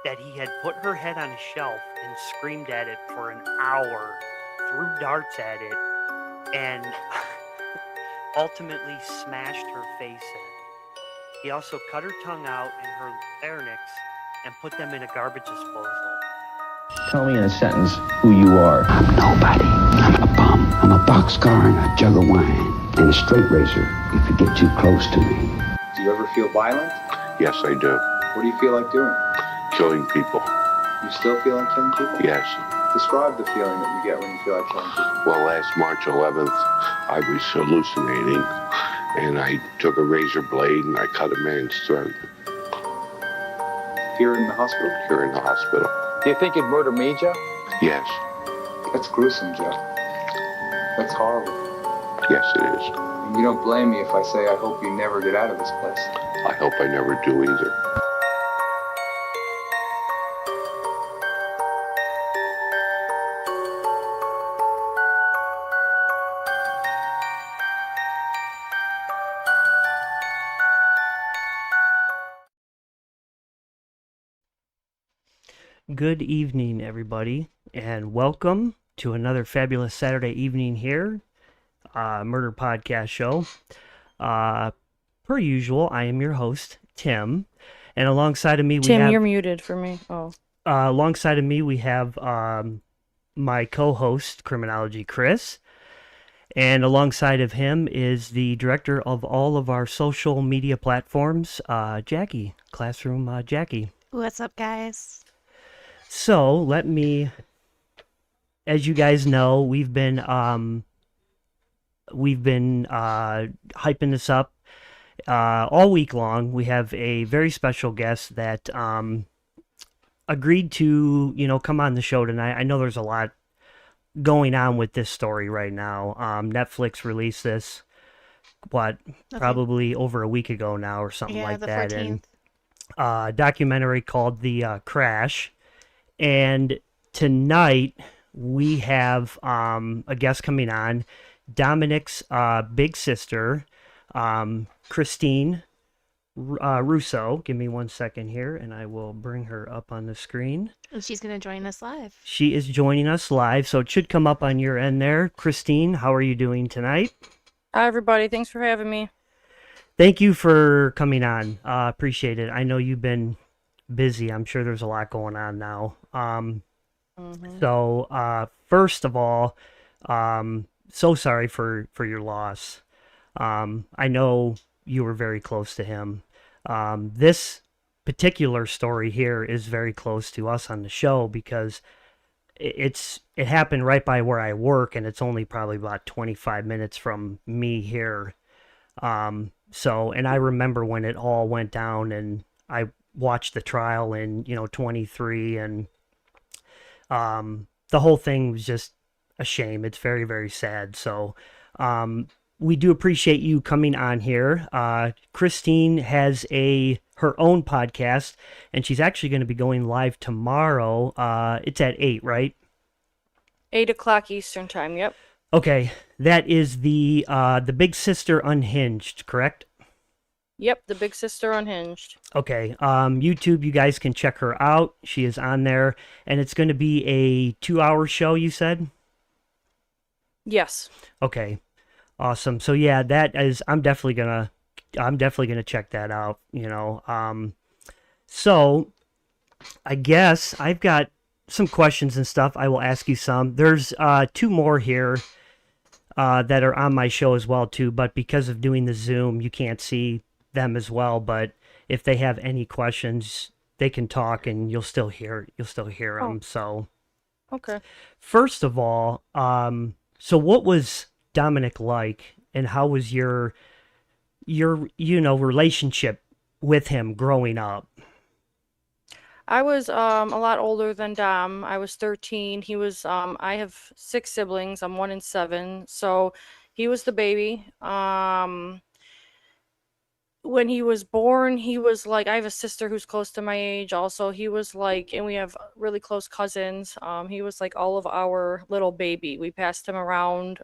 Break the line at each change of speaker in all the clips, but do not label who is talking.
that he had put her head on a shelf and screamed at it for an hour, threw darts at it, and ultimately smashed her face in. He also cut her tongue out and her larynx and put them in a garbage disposal.
Tell me in a sentence who you are.
I'm nobody. I'm a bum. I'm a boxcar and a jug of wine and a straight razor if you get too close to me.
Do you ever feel violent?
Yes, I do.
What do you feel like doing?
Killing people.
You still feel like killing people?
Yes.
Describe the feeling that you get when you feel like killing people.
Well, last March 11th, I was hallucinating, and I took a razor blade and I cut a man's throat.
Here in the hospital?
Here in the hospital.
Do you think you'd murder me, Joe?
Yes.
That's gruesome, Joe. That's horrible.
Yes, it is.
And you don't blame me if I say I hope you never get out of this place.
I hope I never do either.
Good evening, everybody, and welcome to another fabulous Saturday evening here, Murder Podcast Show. Per usual, I am your host, Tim, and alongside of me,
Tim, you're muted for me. Oh.
Alongside of me, we have my co-host, Criminology Chris, and alongside of him is the director of all of our social media platforms, Jackie, Classroom Jackie.
What's up, guys?
So let me, as you guys know, we've been hyping this up all week long. We have a very special guest that agreed to, come on the show tonight. I know there's a lot going on with this story right now. Netflix released this, probably over a week ago now or something like that.
14th.
And documentary called The Crash. And tonight we have a guest coming on, Dominic's big sister, Christine Russo. Give me 1 second here, and I will bring her up on the screen.
And she's going to join us live.
She is joining us live, so it should come up on your end there. Christine, how are you doing tonight?
Hi, everybody. Thanks for having me.
Thank you for coming on. Appreciate it. I know you've been busy. I'm sure there's a lot going on now. So first of all, so sorry for your loss. I know you were very close to him. This particular story here is very close to us on the show because it happened right by where I work, and it's only probably about 25 minutes from me here. And I remember when it all went down, and I watched the trial in 23, and the whole thing was just a shame. It's very, very sad. So we do appreciate you coming on here. Christine has her own podcast, and she's actually going to be going live tomorrow. It's at 8, right?
8 o'clock Eastern time. Yep.
Okay, that is the Big Sister Unhinged, correct?
Yep, the Big Sister Unhinged.
Okay, YouTube, you guys can check her out. She is on there, and it's going to be a 2-hour show, you said?
Yes.
Okay, awesome. So yeah, I'm definitely gonna check that out. So I guess I've got some questions and stuff. I will ask you some. There's 2 more here that are on my show as well too, but because of doing the Zoom, you can't see them as well. But if they have any questions, they can talk, and you'll still hear them. So
okay.
First of all, so what was Dominic like, and how was your relationship with him growing up?
I was a lot older than Dom. I was 13. He was I have 6 siblings. I'm 1 in 7. So he was the baby. When he was born, he was like, I have a sister who's close to my age also. He was like, and we have really close cousins. He was like all of our little baby. We passed him around,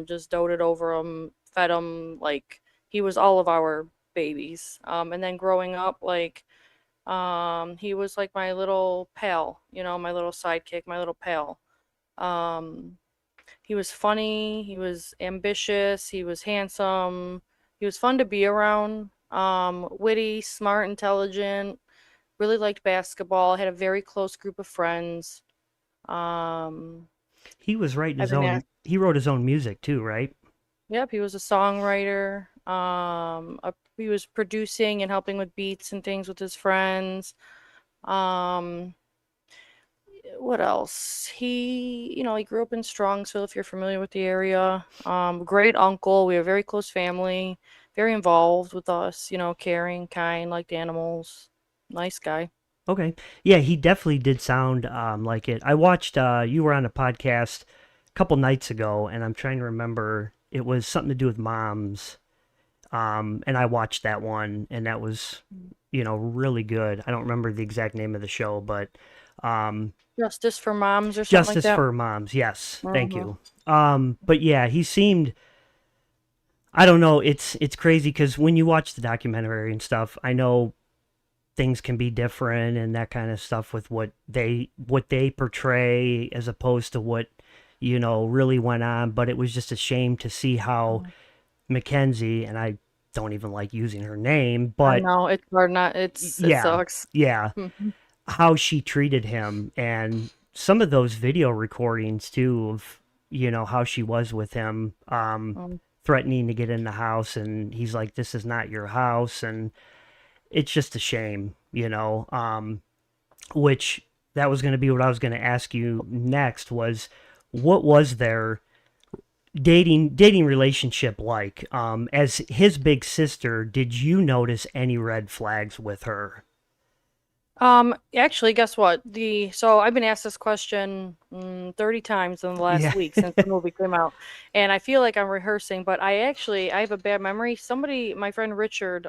just doted over him, fed him, like he was all of our babies. And then growing up, like, He was like my little pal, my little sidekick, my little pal. Um, he was funny, he was ambitious, he was handsome, he was fun to be around, witty, smart, intelligent, really liked basketball, had a very close group of friends. Um,
He was writing
I've
his
been
own.
asked,
He wrote his own music too, right?
yep, he was a songwriter. He was producing and helping with beats and things with his friends. Um, what else? He grew up in Strongsville, if you're familiar with the area. Great uncle. We have a very close family, very involved with us, caring, kind, liked animals. Nice guy.
Okay. Yeah, he definitely did sound like it. I watched you were on a podcast a couple nights ago, and I'm trying to remember. It was something to do with moms. And I watched that one, and that was, really good. I don't remember the exact name of the show, but um,
Justice for Moms or something like
Justice
that.
for Moms. Yes, thank
Hmm.
you. But yeah, he seemed. I don't know. It's crazy because when you watch the documentary and stuff, I know things can be different and that kind of stuff with what they portray as opposed to what really went on. But it was just a shame to see how Mackenzie, and I don't even like using her name,
I
but
know it's hard not. It
yeah,
sucks.
yeah,
Mhm.
how she treated him, and some of those video recordings too of how she was with him,
Mm.
threatening to get in the house, and he's like, "This is not your house," and it's just a shame, which that was going to be what I was going to ask you next was what was their dating relationship like? As his big sister, did you notice any red flags with her?
Actually, guess what? So I've been asked this question 30 times in the last
Yeah.
week since the movie came out, and I feel like I'm rehearsing, but I have a bad memory. My friend Richard,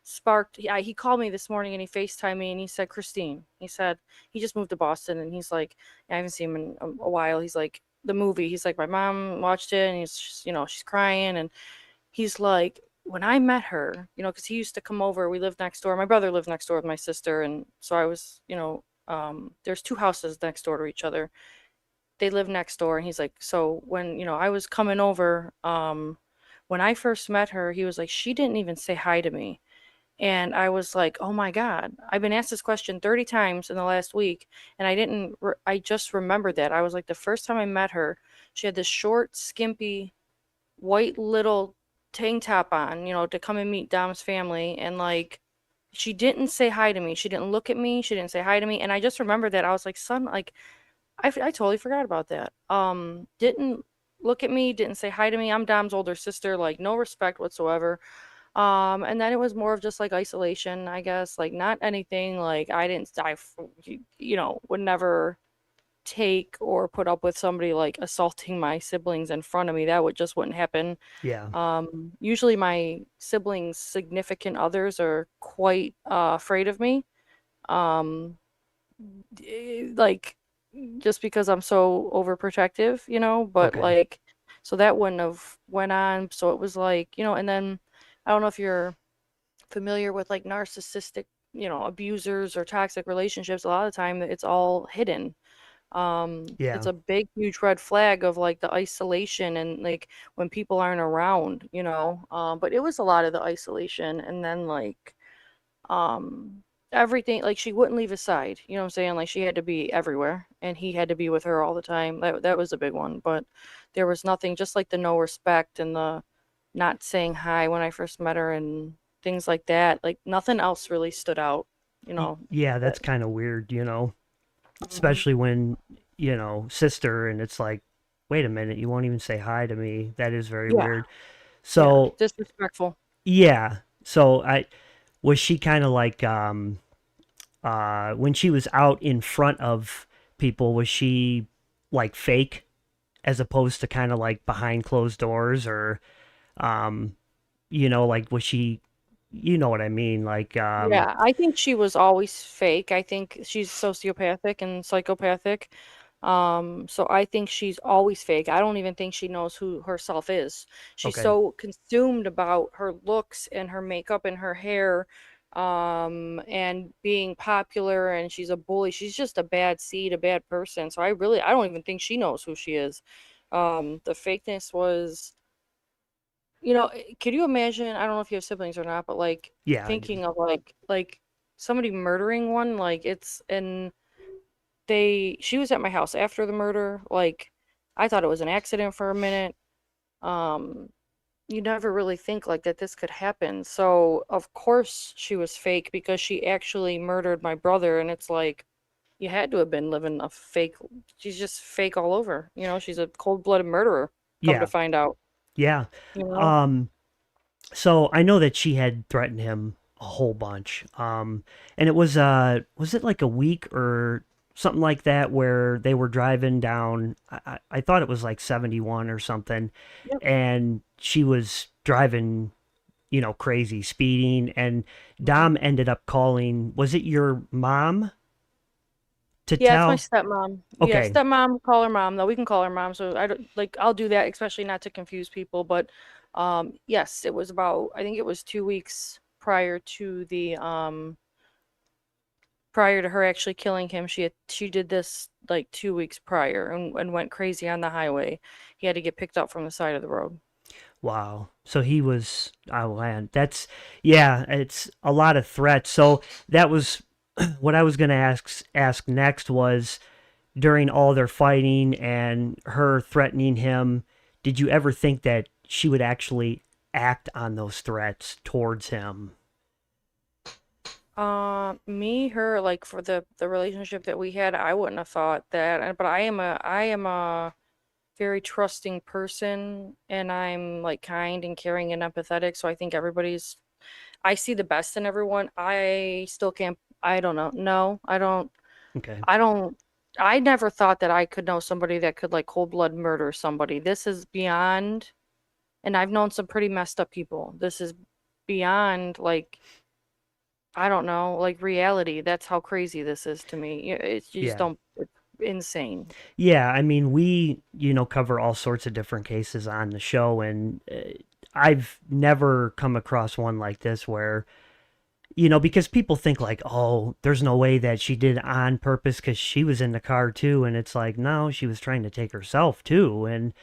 sparked. He called me this morning and he FaceTimed me and he said, Christine, he said he just moved to Boston and he's like, I haven't seen him in a while. He's like, the movie. He's like, my mom watched it and she's crying and he's like, when I met her, because he used to come over, we lived next door. My brother lived next door with my sister. And so I was, there's two houses next door to each other. They live next door. And he's like, so when, I was coming over, when I first met her, he was like, she didn't even say hi to me. And I was like, oh my God, I've been asked this question 30 times in the last week. And I just remembered that. I was like, the first time I met her, she had this short, skimpy, white little tank top on, to come and meet Dom's family. And like, she didn't say hi to me. She didn't look at me. She didn't say hi to me. And I just remembered that. I was like, son, like, I totally forgot about that. Didn't look at me, didn't say hi to me. I'm Dom's older sister, like, no respect whatsoever. And then it was more of just like isolation, I guess, like not anything like would never take or put up with somebody like assaulting my siblings in front of me. That wouldn't happen.
Yeah.
Usually my siblings' significant others are quite afraid of me. Um, like just because I'm so overprotective, but
Okay.
like so that wouldn't have went on. So it was like, and then I don't know if you're familiar with like narcissistic, abusers or toxic relationships. A lot of the time it's all hidden. It's
Yeah.
a big, huge red flag of like the isolation and like when people aren't around, but it was a lot of the isolation and then like, um, everything, like she wouldn't leave his side, you know what I'm saying? Like she had to be everywhere and he had to be with her all the time. That was a big one, but there was nothing, just like the no respect and the not saying hi when I first met her and things like that. Like nothing else really stood out,
Yeah, that's
that.
kind of weird,
Mhm.
especially when, sister, and it's like, wait a minute, you won't even say hi to me. That is very
Yeah,
weird.
yeah,
So,
disrespectful.
yeah. So I was she kind of like when she was out in front of people, was she like fake as opposed to kind of like behind closed doors or um like was she what I mean? Like
Yeah, I think she was always fake. I think she's sociopathic and psychopathic. So I think she's always fake. I don't even think she knows who herself is. She's
okay.
so consumed about her looks and her makeup and her hair, and being popular, and she's a bully. She's just a bad seed, a bad person. So I don't even think she knows who she is. The fakeness was, could you imagine? I don't know if you have siblings or not, but like
Yeah, I do.
thinking of like somebody murdering one, like she was at my house after the murder. Like I thought it was an accident for a minute. Um, you never really think like that this could happen. So of course she was fake because she actually murdered my brother, and it's like you had to have been living a fake. She's just fake all over. She's a cold-blooded murderer, come to
Yeah,
find out.
yeah.
You know?
Um, so I know that she had threatened him a whole bunch. And it was it like a week or something like that where they were driving down, I thought it was like 71 or something,
Yep.
and she was driving, crazy, speeding, and Dom ended up calling, was it your mom to
Yeah, it's my
tell?
stepmom. Yeah,
Okay.
stepmom, call her mom though. We can call her mom. So I don't like I'll do that, especially not to confuse people. But yes, it was about I think it was 2 weeks prior to her actually killing him. She did this like 2 weeks prior and went crazy on the highway. He had to get picked up from the side of the road.
Wow. So he was, oh man, yeah, it's a lot of threats. So that was what I was going to ask next was during all their fighting and her threatening him, did you ever think that she would actually act on those threats towards him?
Her, like for the relationship that we had, I wouldn't have thought that. But I am a very trusting person, and I'm like kind and caring and empathetic. So I think I see the best in everyone. I still can't, I don't know. No,
Okay.
I don't, I never thought that I could know somebody that could like cold blood murder somebody. This is beyond, and I've known some pretty messed up people. This is beyond like, I don't know, like reality. That's how crazy this is to me. It's you just
Yeah.
don't, it's insane.
Yeah, I mean, we, cover all sorts of different cases on the show, and I've never come across one like this where, because people think like, oh, there's no way that she did it on purpose because she was in the car too, and it's like, no, she was trying to take herself too, and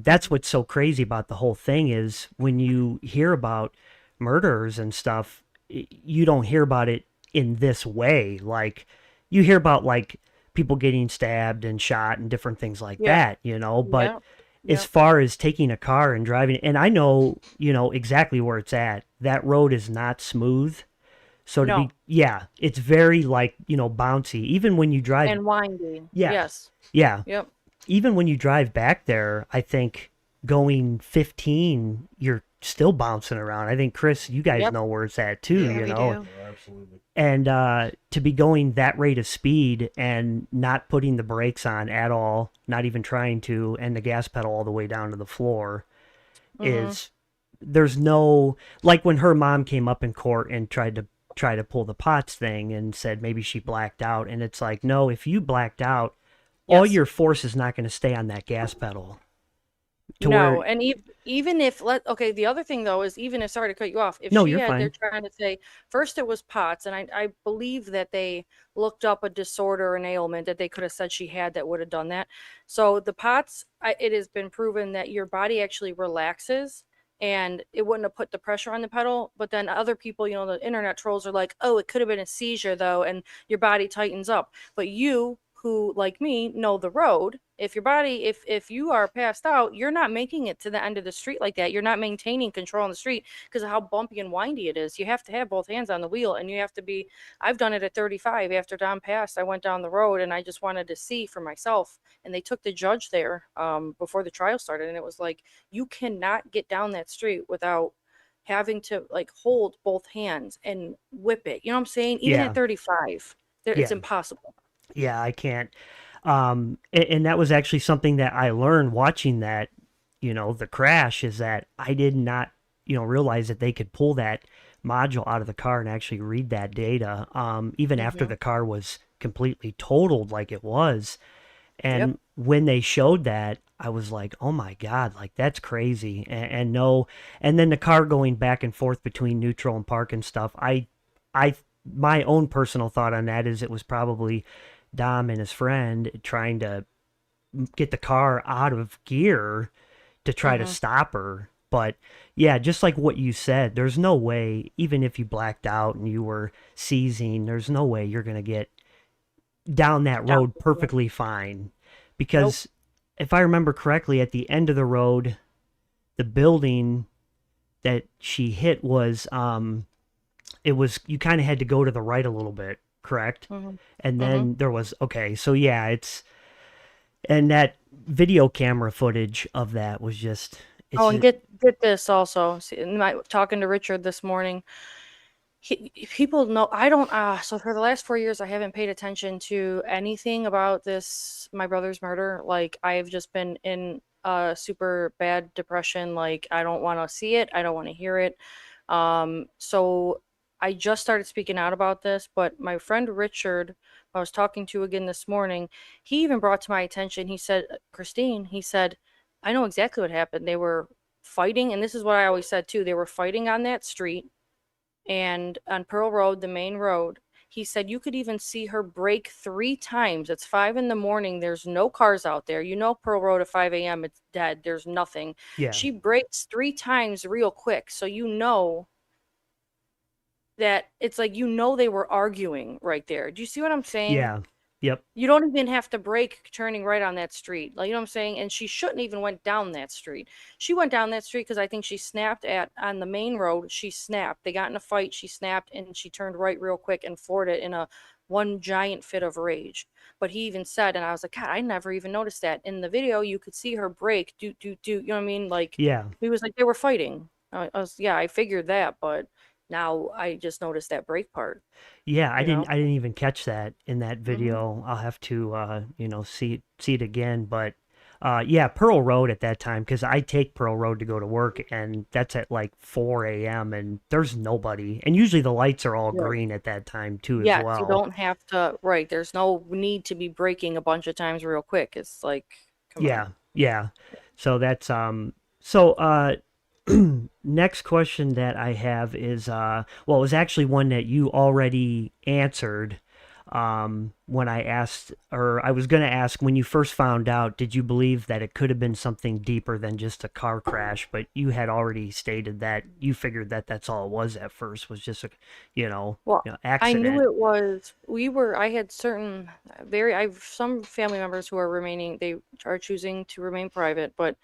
that's what's so crazy about the whole thing is when you hear about murderers and stuff, you don't hear about it in this way. Like, you hear about like people getting stabbed and shot and different things like
Yeah,
that, but
yeah,
as
yeah.
far as taking a car and driving, and I know, exactly where it's at. That road is not smooth. So
No,
yeah, it's very like, bouncy. Even when you drive,
and windy.
yeah,
Yes.
yeah.
Yep.
Even when you drive back there, I think going 15, you're still bouncing around. I think, Chris, you guys
Yep.
know where it's at too,
Yeah, we do.
and to be going that rate of speed and not putting the brakes on at all, not even trying to, and the gas pedal all the way down to the floor
Mm-hmm.
is there's no like when her mom came up in court and tried to pull the POTS thing and said maybe she blacked out, and it's like, no, if you blacked out, all
Yes.
your force is not going to stay on that gas pedal to where
No, and even if okay, the other thing though is even if sorry to cut you off, if
no,
she
you're
had, they're
fine.
trying to say first it was POTS, and I believe that they looked up a disorder or an ailment that they could have said she had that would have done that. So the POTS, it has been proven that your body actually relaxes, and it wouldn't have put the pressure on the pedal. But then other people, the internet trolls are like, oh, it could have been a seizure though, and your body tightens up. But you, who like me know the road, if you are passed out, you're not making it to the end of the street like that. You're not maintaining control on the street because of how bumpy and windy it is. You have to have both hands on the wheel, and you have to be, I've done it at 35 after Don passed. I went down the road and I just wanted to see for myself, and they took the judge there before the trial started, and it was like, you cannot get down that street without having to like hold both hands and whip it, you know what I'm saying? Even
Yeah,
at 35, it's
yeah,
impossible.
yeah, I can't. And that was actually something that I learned watching that, the crash, is that I did not, realize that they could pull that module out of the car and actually read that data, even after
Hmm.
the car was completely totaled like it was.
Yep.
And when they showed that, I was like, oh my God, like that's crazy. And no, and then the car going back and forth between neutral and park and stuff. I, my own personal thought on that is it was probably Dom and his friend trying to get the car out of gear to try to
Mm-hmm.
stop her. But yeah, just like what you said, there's no way, even if you blacked out and you were seizing, there's no way you're going to get down that
Down.
road perfectly fine.
Nope.
Because if I remember correctly, at the end of the road, the building that she hit was, it was, you kind of had to go to the right a little bit, correct?
Mm-hmm.
And
Mm-hmm.
then there was, okay, so yeah, it's, and that video camera footage of that was just, it's
Oh, and
just,
get this also. See, talking to Richard this morning, people know I don't. So for the last 4 years, I haven't paid attention to anything about this, my brother's murder. Like I've just been in a super bad depression. Like I don't want to see it. I don't want to hear it. So I just started speaking out about this, but my friend Richard, who I was talking to again this morning, he even brought to my attention. He said, Christine, he said, I know exactly what happened. They were fighting, and this is what I always said too. They were fighting on that street and on Pearl Road, the main road. He said you could even see her brake 3 times. It's 5 in the morning. There's no cars out there. You know, Pearl Road at 5 a.m., it's dead. There's nothing.
yeah,
She brakes 3 times real quick. So you know that it's like, they were arguing right there. Do you see what I'm saying?
yeah, yep,
You don't even have to brake turning right on that street. Like, you know what I'm saying? And she shouldn't even went down that street. She went down that street because I think she snapped on the main road. She snapped. They got in a fight. She snapped and she turned right real quick and floored it in a one giant fit of rage. But he even said, and I was like, God, I never even noticed that. In the video, you could see her brake, do. You know what I mean? Like,
yeah.
he was like, they were fighting. Yeah, I figured that, but now I just noticed that brake part,
Yeah,
you know?
I didn't even catch that in that
Hmm.
video. I'll have to see it again. But yeah, Pearl Road at that time, because I take Pearl Road to go to work, and that's at like 4 a.m. and there's nobody. And usually the lights are all
Right.
green at that time too as
Yes, you
well.
don't have to, right. There's no need to be braking a bunch of times real quick. It's like, come on.
Yeah, yeah. So that's so next question that I have is well, it was actually one that you already answered when I asked, or I was going to ask, when you first found out, did you believe that it could have been something deeper than just a car crash? But you had already stated that you figured that that's all it was at first, was just a
Well, I knew
accident.
it was, I had certain I have some family members who are they are choosing to remain private, but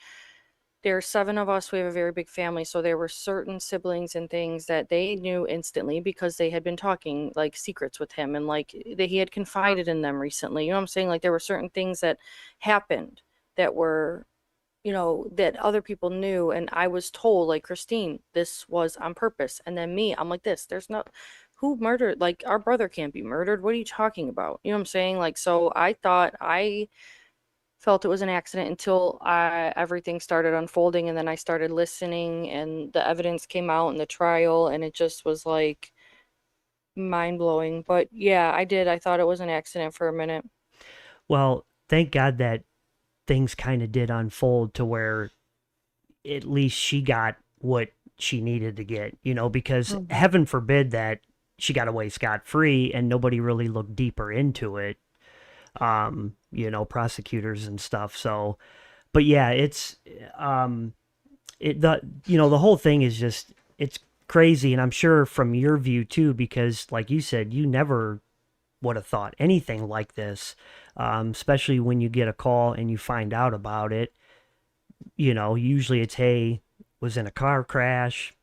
there are 7 of us. We have a very big family, so there were certain siblings and things that they knew instantly because they had been talking like secrets with him, and like that he had confided in them recently. You know what I'm saying? Like there were certain things that happened that were, that other people knew, and I was told, like, Christine, this was on purpose. And then me, I'm like, there's no, who murdered, like, our brother can't be murdered. What are you talking about? You know what I'm saying? Like, so I felt it was an accident until everything started unfolding, and then I started listening and the evidence came out in the trial, and it just was like mind blowing. But yeah, I thought it was an accident for a minute.
Well, thank God that things kind of did unfold to where at least she got what she needed to get, because
Mhm.
heaven forbid that she got away scot free and nobody really looked deeper into it, prosecutors and stuff. So, but yeah, it's, the whole thing is just, it's crazy. And I'm sure from your view too, because like you said, you never would have thought anything like this, especially when you get a call and you find out about it. Usually it's, hey, was in a car crash,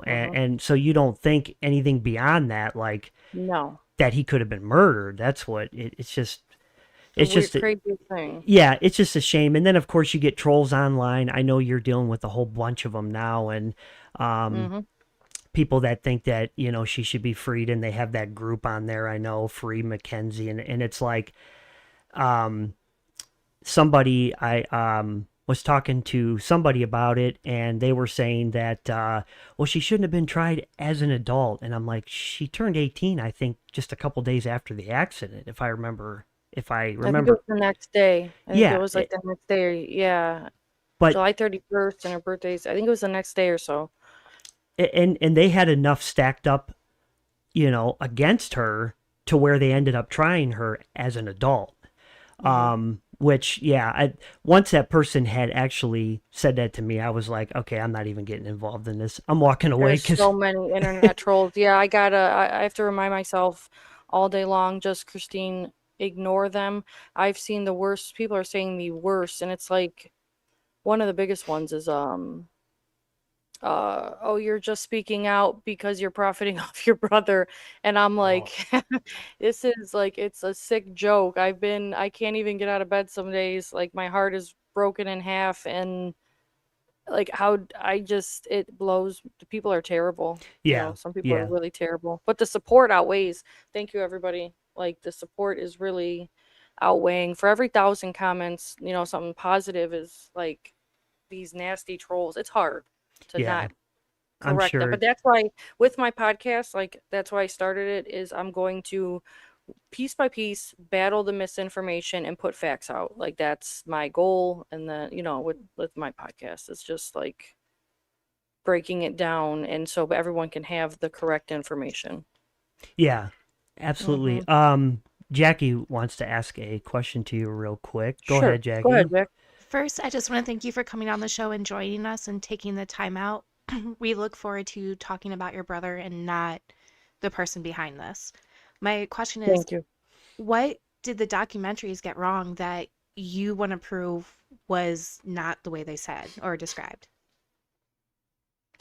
Mhm.
and so you don't think anything beyond that, like
No.
that he could have been murdered. That's what
The
it's
weird,
just,
crazy thing.
yeah, it's just a shame. And then of course you get trolls online. I know you're dealing with a whole bunch of them now, and
Hmm.
people that think that, she should be freed, and they have that group on there. I know, Free Mackenzie, and it's like, um, somebody I was talking to somebody about it, and they were saying that well, she shouldn't have been tried as an adult. And I'm like, she turned 18, I think, just a couple days after the accident, if I remember if I
I think it
remember.
was the next day. I think it
Yeah,
was like the next day. Yeah.
but
July 31st and her birthday's, I think it was the next day or so.
and they had enough stacked up, against her to where they ended up trying her as an adult. Which, yeah, once that person had actually said that to me, I was like, okay, I'm not even getting involved in this. I'm walking away
There's
because,
so many internet trolls. Yeah, I have to remind myself all day long, just Christine, ignore them. I've seen the worst. People are saying the worst, and it's like one of the biggest ones is oh, you're just speaking out because you're profiting off your brother. And I'm like, this is like, it's a sick joke. I can't even get out of bed some days. Like my heart is broken in half, and like how it blows. The people are terrible.
yeah,
Some people are
yeah,
really terrible, but the support outweighs. Thank you, everybody. Like the support is really outweighing. For every 1,000 comments, something positive is like these nasty trolls. It's hard to
yeah.
not
I'm
correct them.
sure.
But that's why with my podcast, like that's why I started it, is I'm going to piece by piece battle the misinformation and put facts out. Like that's my goal. And then, with my podcast, it's just like breaking it down and so everyone can have the correct information.
Yeah, absolutely.
Hmm.
Jackie wants to ask a question to you real quick. Go
Sure.
ahead,
Go ahead,
Jackie.
Vic.
First, I just want to thank you for coming on the show and joining us and taking the time out. We look forward to talking about your brother and not the person behind this. My question is,
Thank you.
what did the documentaries get wrong that you want to prove was not the way they said or described?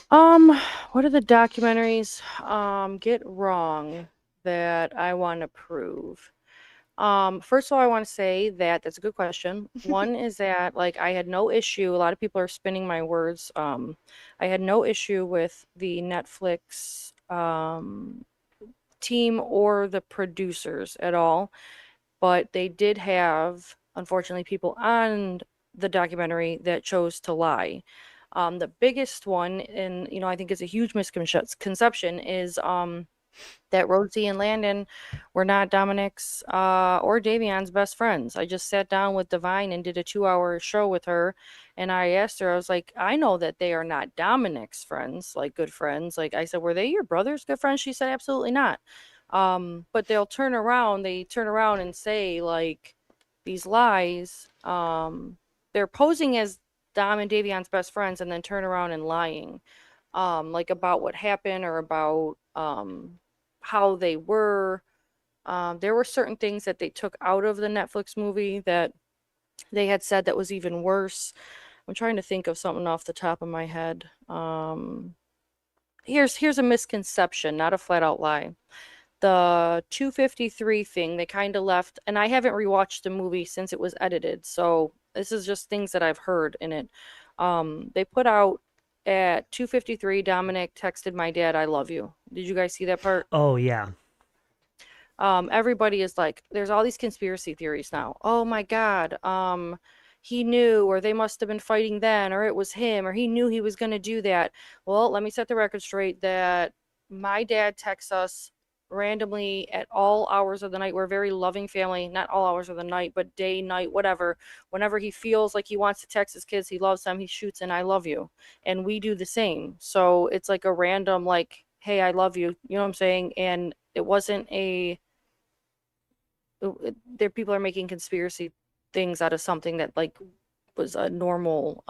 What are the documentaries get wrong that I want to prove? First of all, I want to say that that's a good question. One is that like I had no issue. A lot of people are spinning my words. I had no issue with the Netflix team or the producers at all, but they did have, unfortunately, people on the documentary that chose to lie. The biggest one, and I think is a huge misconception, is that Rosie and Landon were not Dominic's or Davion's best friends. I just sat down with DaVon and did a 2-hour show with her, and I asked her, I was like, I know that they are not Dominic's friends, like good friends. Like I said, were they your brother's good friends? She said, absolutely not. But they turn around and say like these lies. They're posing as Dom and Davion's best friends and then turn around and lying. Like about what happened or about how they were. There were certain things that they took out of the Netflix movie that they had said that was even worse. I'm trying to think of something off the top of my head. Here's a misconception, not a flat out lie. The 253 thing they kind of left, and I haven't rewatched the movie since it was edited, so this is just things that I've heard in it. They put out at 253, Dominic texted my dad, I love you. Did you guys see that part?
Oh, yeah.
Everybody is like, there's all these conspiracy theories now. Oh my God. He knew, or they must have been fighting then, or it was him, or he knew he was going to do that. Well, let me set the record straight that my dad texts us randomly at all hours of the night. We're a very loving family, not all hours of the night, but day, night, whatever. Whenever he feels like he wants to text his kids, he loves them, he shoots an I love you. And we do the same. So it's like a random, like, hey, I love you. You know what I'm saying? And it wasn't there people are making conspiracy things out of something that like was a normal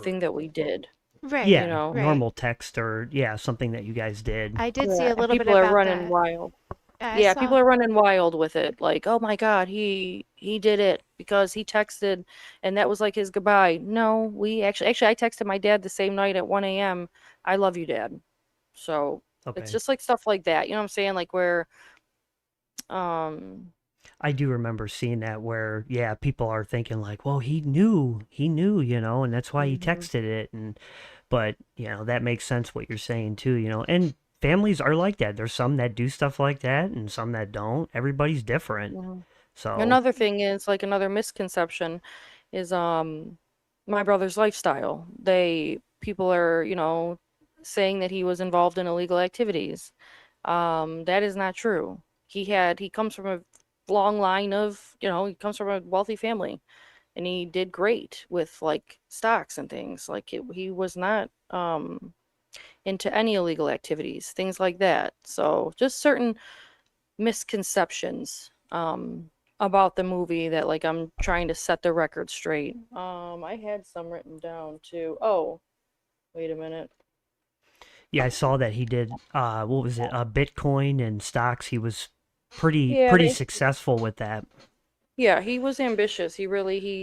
thing that we did.
Right,
Yeah,
right.
normal text or, yeah, something that you guys did.
I did see
Yeah,
a
and
little bit
people are
about
running
that.
wild.
I
Yeah,
saw.
people are running wild with it. Like, oh my God, he did it because he texted and that was like his goodbye. No, we actually I texted my dad the same night at 1 a.m. I love you, Dad. So it's
Okay.
just like stuff like that. You know what I'm saying? Like where um
I do remember seeing that where, yeah, people are thinking like, well, he knew, and that's why he
mhm,
texted it. But, that makes sense what you're saying too, and families are like that. There's some that do stuff like that and some that don't. Everybody's different.
mhm.
So,
Another thing is like another misconception is my brother's lifestyle. People are, saying that he was involved in illegal activities. That is not true. He comes from a long line of, he comes from a wealthy family, and he did great with like stocks and things. Like he was not into any illegal activities, things like that. So just certain misconceptions about the movie that like I'm trying to set the record straight. I had some written down too. Oh, wait a minute.
Yeah, I saw that he did what was it? Bitcoin and stocks. He was
Yeah,
pretty successful with that.
yeah, he was ambitious. He really he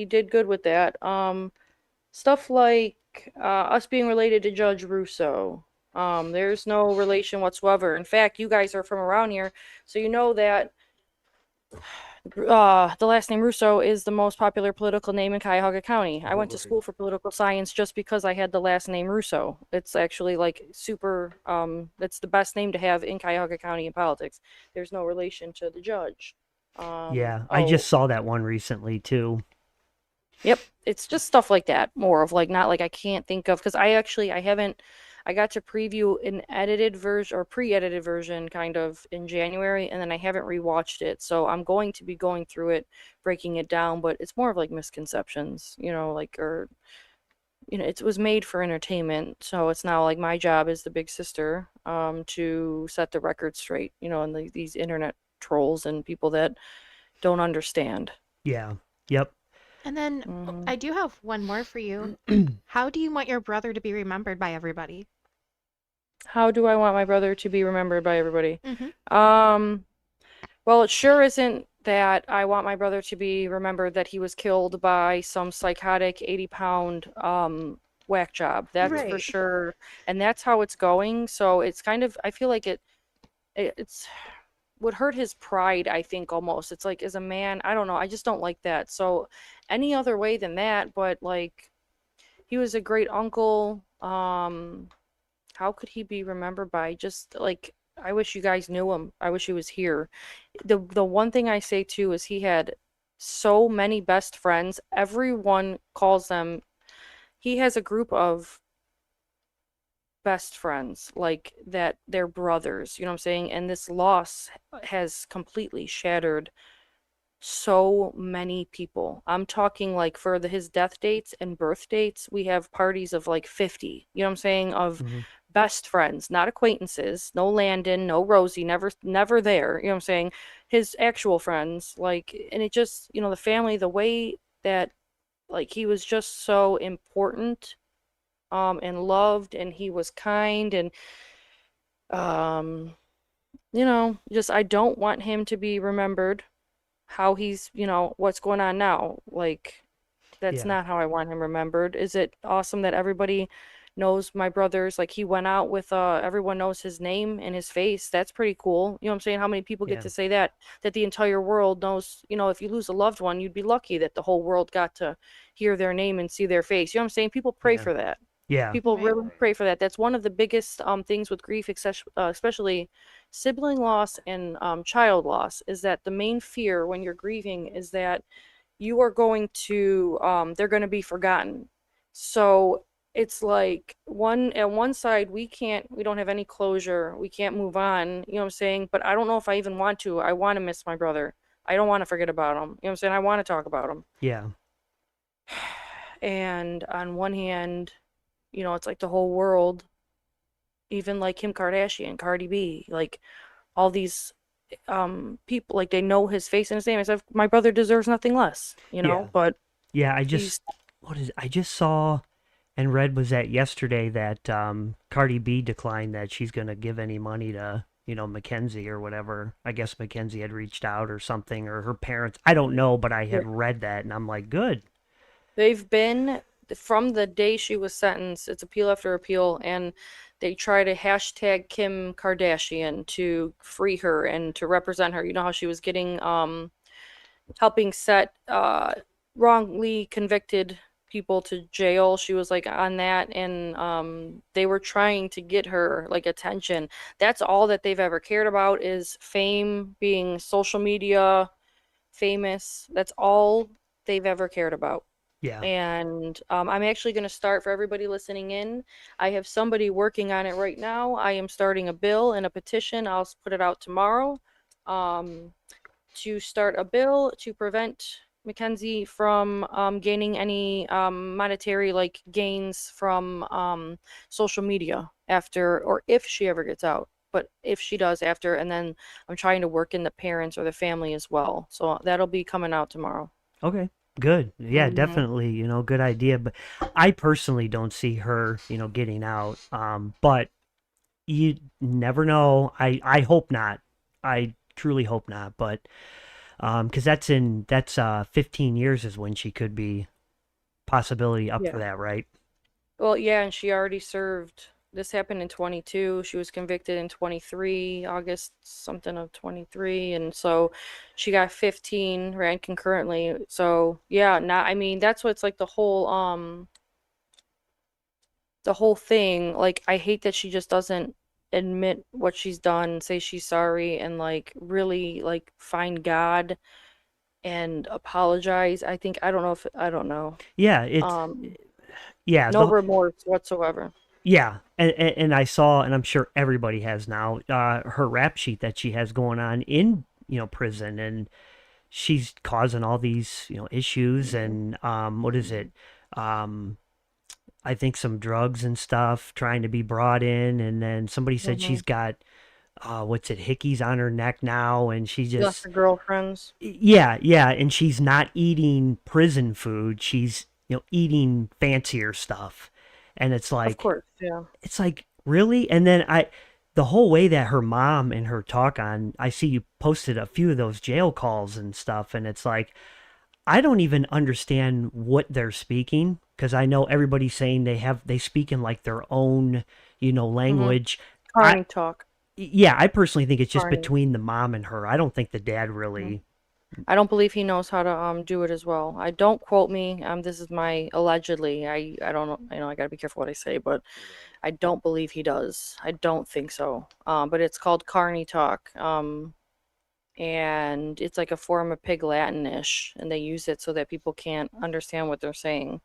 did good with that. Stuff like us being related to Judge Russo. There's no relation whatsoever. In fact, you guys are from around here, so you know that the last name Russo is the most popular political name in Cuyahoga County. I went to school for political science just because I had the last name Russo. It's actually like super, that's the best name to have in Cuyahoga County in politics. There's no relation to the judge.
Yeah, I
Oh,
just saw that one recently too.
yep. It's just stuff like that. More of like, not like I can't think of, because I haven't, I got to preview an edited version or pre-edited version kind of in January, and then I haven't rewatched it. So I'm going to be going through it, breaking it down, but it's more of like misconceptions, like, or, it was made for entertainment. So it's now like my job as the big sister, to set the record straight, and these internet trolls and people that don't understand.
Yeah. Yep.
And then
Mhm.
I do have one more for you. How do you want your brother to be remembered by everybody?
How do I want my brother to be remembered by everybody?
Hmm.
Um, well, it sure isn't that I want my brother to be remembered that he was killed by some psychotic 80-pound whack job. That's for
Right.
sure. And that's how it's going. So it's kind of, I feel like it's would hurt his pride, I think, almost. It's like, as a man, I don't know. I just don't like that. So any other way than that, but like, he was a great uncle. How could he be remembered by just like, I wish you guys knew him. I wish he was here. The one thing I say too is he had so many best friends. Everyone calls them, he has a group of best friends like that, they're brothers, you know what I'm saying? And this loss has completely shattered so many people. I'm talking like for his death dates and birth dates, we have parties of like 50, you know what I'm saying, of
Hmm.
best friends, not acquaintances, no Landon, no Rosie, never there, you know what I'm saying? His actual friends, like, and it just, the family, the way that like he was just so important, and loved, and he was kind, and um just I don't want him to be remembered how he's, what's going on now. Like, that's
Yeah.
not how I want him remembered. Is it awesome that everybody knows my brother's, like, he went out with everyone knows his name and his face? That's pretty cool. You know what I'm saying? How many people get
Yeah.
to say that the entire world knows, if you lose a loved one, you'd be lucky that the whole world got to hear their name and see their face. You know what I'm saying? People pray
Yeah.
for that.
Yeah.
People
Right.
really pray for that. That's one of the biggest things with grief, especially sibling loss and child loss, is that the main fear when you're grieving is that you are going to they're going to be forgotten. So it's like, one side, we don't have any closure, we can't move on, you know what I'm saying? But I don't know if I even want to. I want to miss my brother. I don't want to forget about him, you know what I'm saying? I want to talk about him.
Yeah.
And on one hand, it's like the whole world, even like Kim Kardashian, Cardi B, like all these people, like, they know his face and his name. I said, my brother deserves nothing less,
Yeah.
but
Yeah.
he's
I just saw and read was that yesterday that Cardi B declined that she's going to give any money to, Mackenzie or whatever. I guess Mackenzie had reached out or something, or her parents. I don't know, but I had read that and I'm like, good.
they've been, from the day she was sentenced, it's appeal after appeal, and they try to hashtag Kim Kardashian to free her and to represent her. You know how she was getting helping set wrongly convicted people to jail. She was like on that, and they were trying to get her like attention. That's all that they've ever cared about, is fame, being social media famous. That's all they've ever cared about.
Yeah.
And I'm actually going to start, for everybody listening in, I have somebody working on it right now. I am starting a bill and a petition. I'll put it out tomorrow. to start a bill to prevent Mackenzie from gaining any monetary like gains from social media after, or if she ever gets out. But if she does after, and then I'm trying to work in the parents or the family as well. So that'll be coming out tomorrow.
Okay, good. Yeah, definitely, good idea. But I personally don't see her, getting out. But you never know. I hope not. I truly hope not. But because that's 15 years is when she could be possibility up for
Yeah.
that, right?
Well, yeah, and she already served. This happened in 22. She was convicted in 23, August something of 23, and so she got 15 ran concurrently. So, yeah, I mean, that's what's like the whole thing. Like, I hate that she just doesn't admit what she's done, say she's sorry, and like really like find God and apologize. I think I don't know.
Yeah, it's
Um,
yeah,
no remorse whatsoever.
yeah, and I saw, and I'm sure everybody has now, her rap sheet that she has going on in prison, and she's causing all these issues, and what is it? Um, I think some drugs and stuff trying to be brought in, and then somebody said she's got what's it, hickeys on her neck now, and she
She lost
just
her girlfriends.
yeah, and she's not eating prison food. She's eating fancier stuff, and it's
Of
like
course, yeah.
really. And then the whole way that her mom and her talk on, I see you posted a few of those jail calls and stuff, and it's like I don't even understand what they're speaking because I know everybody's saying they speak in like their own language. I
Carney talk.
Yeah, I personally think it's just
Carney.
between the mom and her. I don't think the dad really.
I don't believe he knows how to do it as well. I don't quote me. This is my allegedly. I don't know. I gotta be careful what I say, but I don't believe he does. I don't think so. But it's called Carney talk. And it's like a form of Pig Latin-ish, and they use it so that people can't understand what they're saying.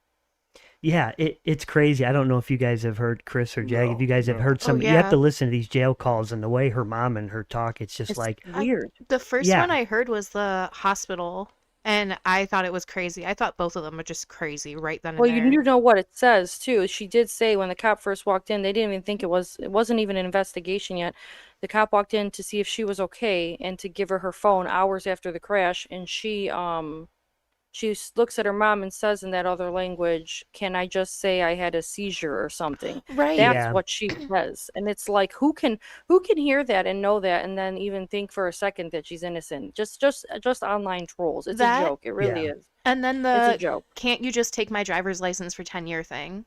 Yeah, it's crazy. I don't know if you guys have heard, Chris or Jag, if you guys have heard
Oh,
some. You have to
yeah.
listen to these jail calls and the way her mom and her talk. It's just
It's
like,
weird.
The first
yeah,
one I heard was the hospital, and I thought it was crazy. I thought both of them were just crazy right then and
Well, you
there.
know what it says too. She did say when the cop first walked in, they didn't even think it wasn't even an investigation yet. The cop walked in to see if she was okay and to give her her phone hours after the crash, and she looks at her mom and says in that other language, "Can I just say I had a seizure or something?"
Right.
That's
yeah,
what she says. And it's like who can hear that and know that and then even think for a second that she's innocent? Just online trolls. It's a
That,
joke. It really
yeah.
is.
and then
It's a
the
joke.
can't you just take my driver's license for 10-year thing?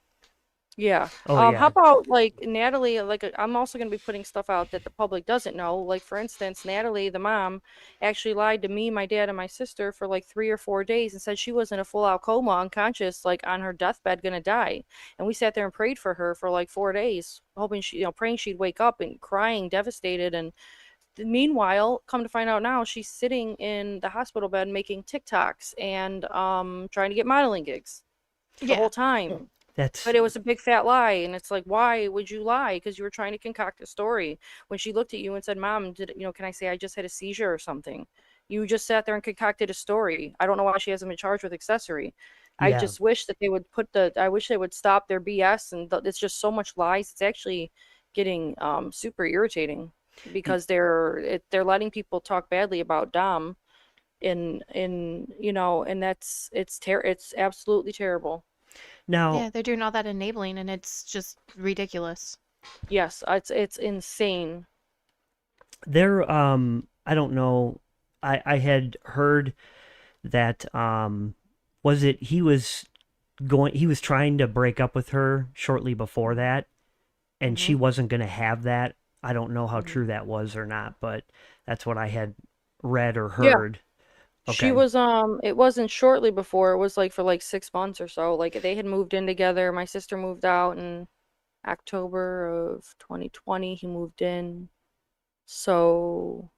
Yeah.
Oh
How
yeah,
about like Natalie? Like I'm also gonna be putting stuff out that the public doesn't know. Like for instance, Natalie, the mom, actually lied to me, my dad, and my sister for like 3 or 4 days and said she was in a full-out coma, unconscious, like on her deathbed, gonna die. And we sat there and prayed for her for like 4 days, hoping praying she'd wake up and crying, devastated. And meanwhile, come to find out now, she's sitting in the hospital bed making TikToks and trying to get modeling gigs the
Yeah.
whole time.
that's
But it was a big fat lie, and it's like, why would you lie? Because you were trying to concoct a story. When she looked at you and said, "Mom, can I say I just had a seizure or something?" You just sat there and concocted a story. I don't know why she hasn't been charged with accessory. I
yeah.
just wish that they would I wish they would stop their BS, and it's just so much lies. It's actually getting super irritating because they're letting people talk badly about Dom and it's absolutely terrible.
Now
Yeah, they're doing all that enabling, and it's just ridiculous.
Yes, it's insane.
there, I don't know. I had heard that was it he was trying to break up with her shortly before that, and she
Hmm.
wasn't going to have that. I don't know how
Mhm.
true that was or not, but that's what I had read or
Yeah,
heard.
she
Okay.
was it wasn't shortly before, it was like for like 6 months or so. Like they had moved in together. My sister moved out in October of 2020. He moved in. So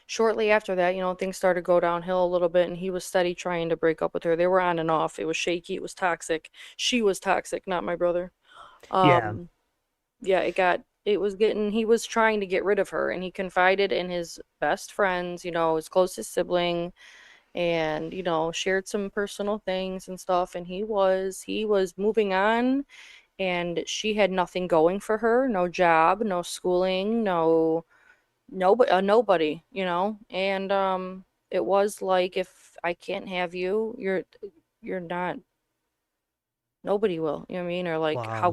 shortly after that, things started to go downhill a little bit, and he was steady trying to break up with her. They were on and off. It was shaky, it was toxic. She was toxic, not my brother.
Yeah.
Um, yeah, it got he was trying to get rid of her, and he confided in his best friends, his closest sibling, and shared some personal things and stuff, and he was moving on, and she had nothing going for her, no job, no schooling, nobody, and it was like, if I can't have you, you're not, nobody will, you know what I mean? Or like,
Wow.
how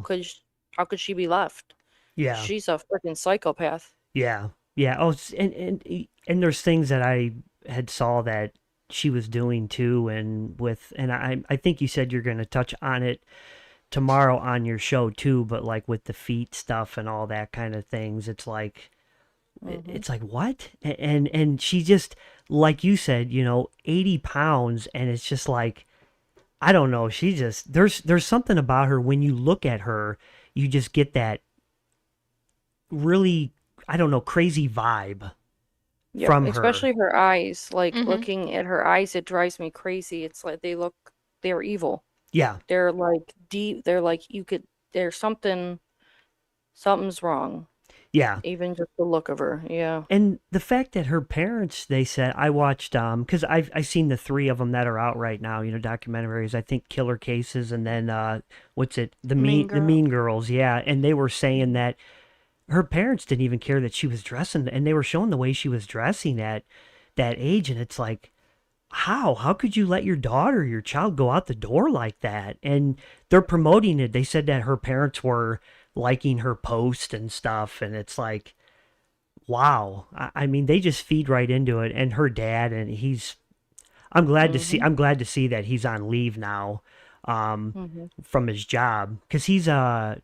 could she be left?
Yeah.
She's a freaking psychopath.
Yeah. Yeah. Oh, and there's things that I had saw that she was doing too, and I think you said you're going to touch on it tomorrow on your show too, but like with the feet stuff and all that kind of things,
Hmm.
it's like what? And she just, like you said, 80 pounds, and it's just like, I don't know, she just, there's something about her when you look at her, you just get that really, I don't know, crazy vibe
Yep,
from her.
especially her eyes. Like,
Mm-hmm.
looking at her eyes, it drives me crazy. It's like they're evil.
Yeah.
They're like deep. They're like, there's something's wrong.
Yeah.
Even just the look of her. Yeah.
And the fact that her parents, they said, I watched, because I've seen the three of them that are out right now, documentaries. I think Killer Cases, and then what's it,
Mean
the
Girl.
Mean Girls, yeah. And they were saying that her parents didn't even care that she was dressing, and they were showing the way she was dressing at that age, and it's like, how could you let your child go out the door like that? And they're promoting it. They said that her parents were liking her post and stuff, and it's like, wow. I mean, they just feed right into it. And her dad, and
Hmm.
I'm glad to see that he's on leave now,
Hmm.
from his job, because he's a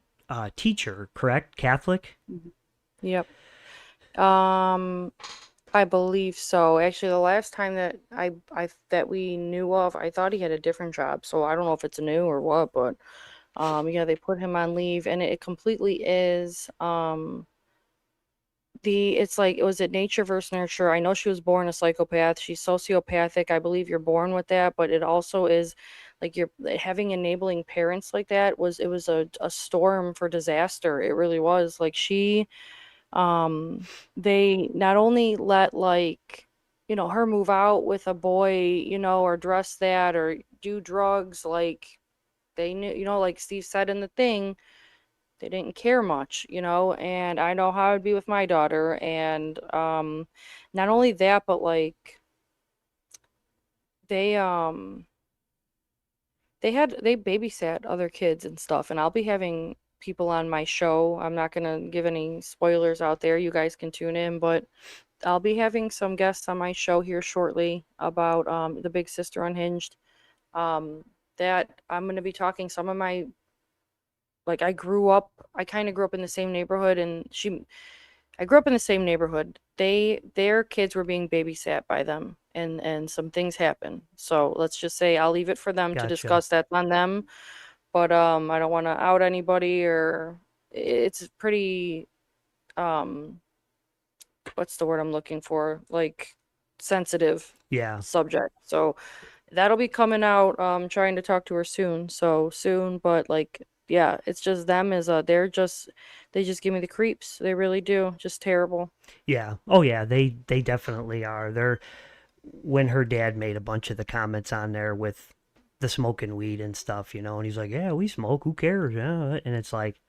teacher, correct? Catholic?
Yep. Um, I believe so. Actually, the last time that that we knew of, I thought he had a different job. So I don't know if it's new or what, but yeah, they put him on leave, and it completely is it's like, was it nature versus nurture? I know she was born a psychopath. She's sociopathic. I believe you're born with that, but it also is like, you're having enabling parents like that, it was a storm for disaster. It really was. Like, um they not only let, like, her move out with a boy, or dress that, or do drugs, like, they knew, like Steve said in the thing, they didn't care much, and I know how it'd be with my daughter. And not only that, but like, they they babysat other kids and stuff, and I'll be having people on my show. I'm not gonna give any spoilers out there. You guys can tune in, but I'll be having some guests on my show here shortly about the Big Sister Unhinged. Um that I'm going to be talking some of my, like, I kind of grew up in the same neighborhood, and I grew up in the same neighborhood. Their kids were being babysat by them, and some things happened. So let's just say I'll leave it for them to
Gotcha.
discuss. That on them. But I don't want to out anybody, or it's pretty, um what's the word I'm looking for? Like, sensitive
Yeah.
subject. So that'll be coming out. Trying to talk to her soon. So soon, but like, yeah, it's just them as they just give me the creeps. They really do. Just terrible.
Yeah. Oh yeah, they definitely are. They're When her dad made a bunch of the comments on there with the smoking weed and stuff, and he's like, "Yeah, we smoke. Who cares?" Yeah. And it's like,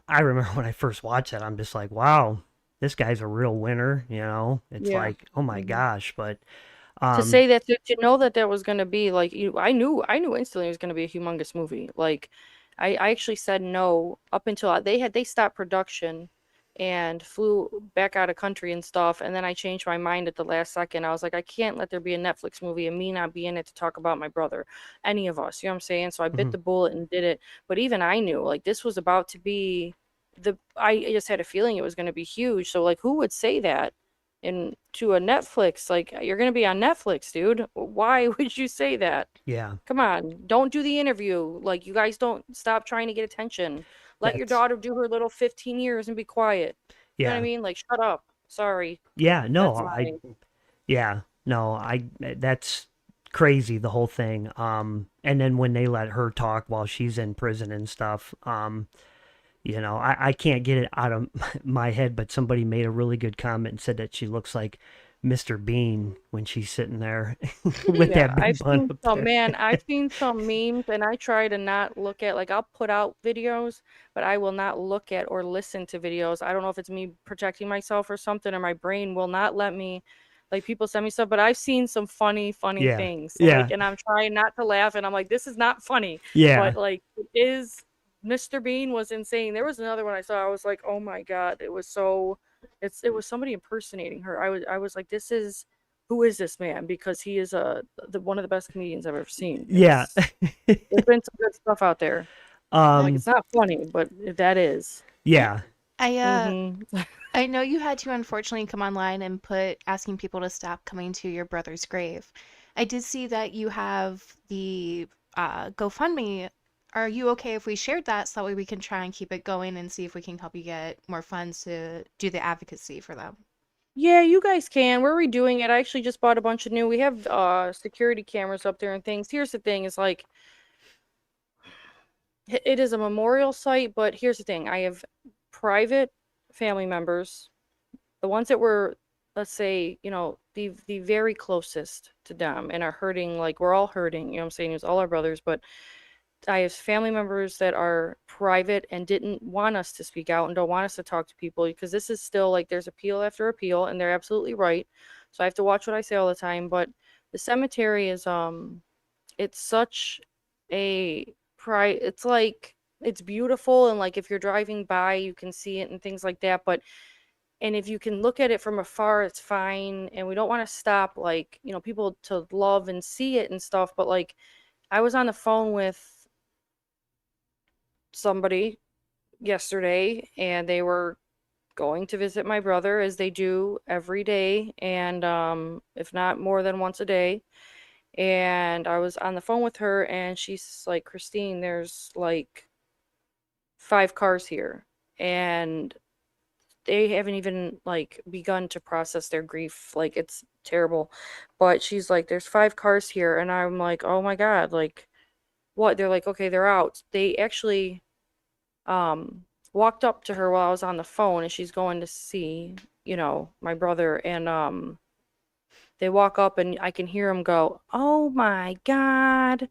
I remember when I first watched that, I'm just like, "Wow, this guy's a real winner." It's
Yeah.
like, "Oh my
Mhm.
gosh!" But
To
um,
say that, to know that that was gonna be like, I knew instantly it was gonna be a humongous movie. Like, I actually said no up until they stopped production and flew back out of country and stuff, and then I changed my mind at the last second. I was like, I can't let there be a Netflix movie and me not be in it to talk about my brother, any of us. You know what I'm saying? So I bit
mhm,
the bullet and did it. But even I knew, like, this was about to be I just had a feeling it was gonna be huge. So like, who would say that? And to a Netflix, like, you're gonna be on Netflix, dude. Why would you say that?
yeah,
Come on, don't do the interview. Like, you guys don't stop trying to get attention. Let your
that's
daughter do her little 15 years and be quiet. You know what I
yeah,
mean? Like, shut up. Sorry.
yeah. No,
That's my
yeah, no, that's crazy, the whole thing. And then when they let her talk while she's in prison and stuff, You know, I can't get it out of my head, but somebody made a really good comment and said that she looks like Mr. Bean when she's sitting there with
Yeah,
that big bun up there.
I've seen some memes, and I try to not look at, like, I'll put out videos, but I will not look at or listen to videos. I don't know if it's me protecting myself or something, or my brain will not let me, like, people send me stuff, but I've seen some funny
Yeah,
things, like,
yeah,
and I'm trying not to laugh, and I'm like, this is not funny, but,
yeah,
like, it is. Mr. Bean was insane. There was another one I saw, I was like, oh my God, it was somebody impersonating her. I was like, this is, who is this man? Because he is one of the best comedians I've ever seen.
yeah.
There's been some good stuff out there. Like,
um,
it's not funny, but that is.
yeah,
I
Mhm.
I know you had to unfortunately come online and put asking people to stop coming to your brother's grave. I did see that you have the GoFundMe. Are you okay if we shared that so that way we can try and keep it going and see if we can help you get more funds to do the advocacy for them?
Yeah, you guys can. We're redoing it. I actually just bought a bunch of new. We have security cameras up there and things. Here's the thing, is like, it is a memorial site, but here's the thing. I have private family members, the ones that were, let's say, the very closest to them and are hurting, like, we're all hurting, you know what I'm saying? It was all our brothers, but I have family members that are private and didn't want us to speak out and don't want us to talk to people, because this is still like, there's appeal after appeal, and they're absolutely right. So I have to watch what I say all the time. But the cemetery is it's such a it's like, it's beautiful, and like, if you're driving by you can see it and things like that, but and if you can look at it from afar, it's fine. And we don't want to stop, like, people to love and see it and stuff, but like, I was on the phone with somebody yesterday, and they were going to visit my brother, as they do every day, and if not more than once a day. And I was on the phone with her, and she's like, Christine, there's like 5 cars here, and they haven't even like begun to process their grief. Like, it's terrible. But she's like, there's 5 cars here, and I'm like, oh my God, like, what? They're like, okay, they're out. They actually walked up to her while I was on the phone, and she's going to see, my brother, and they walk up, and I can hear him go, oh my God,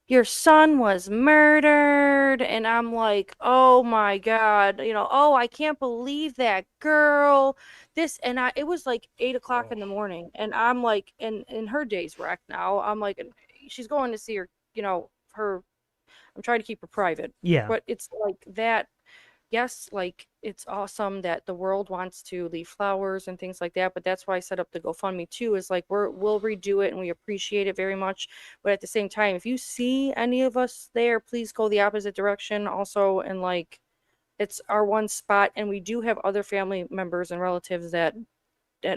your son was murdered. And I'm like, oh my God, oh, I can't believe that girl. It was like 8 o'clock in the morning, and I'm like, and her day's wrecked now. I'm like, and she's going to see her, her, I'm trying to keep her private,
yeah,
but it's like that. Yes, like, it's awesome that the world wants to leave flowers and things like that, but that's why I set up the GoFundMe too, is like, we'll redo it, and we appreciate it very much. But at the same time, if you see any of us there, please go the opposite direction also. And like, it's our one spot, and we do have other family members and relatives that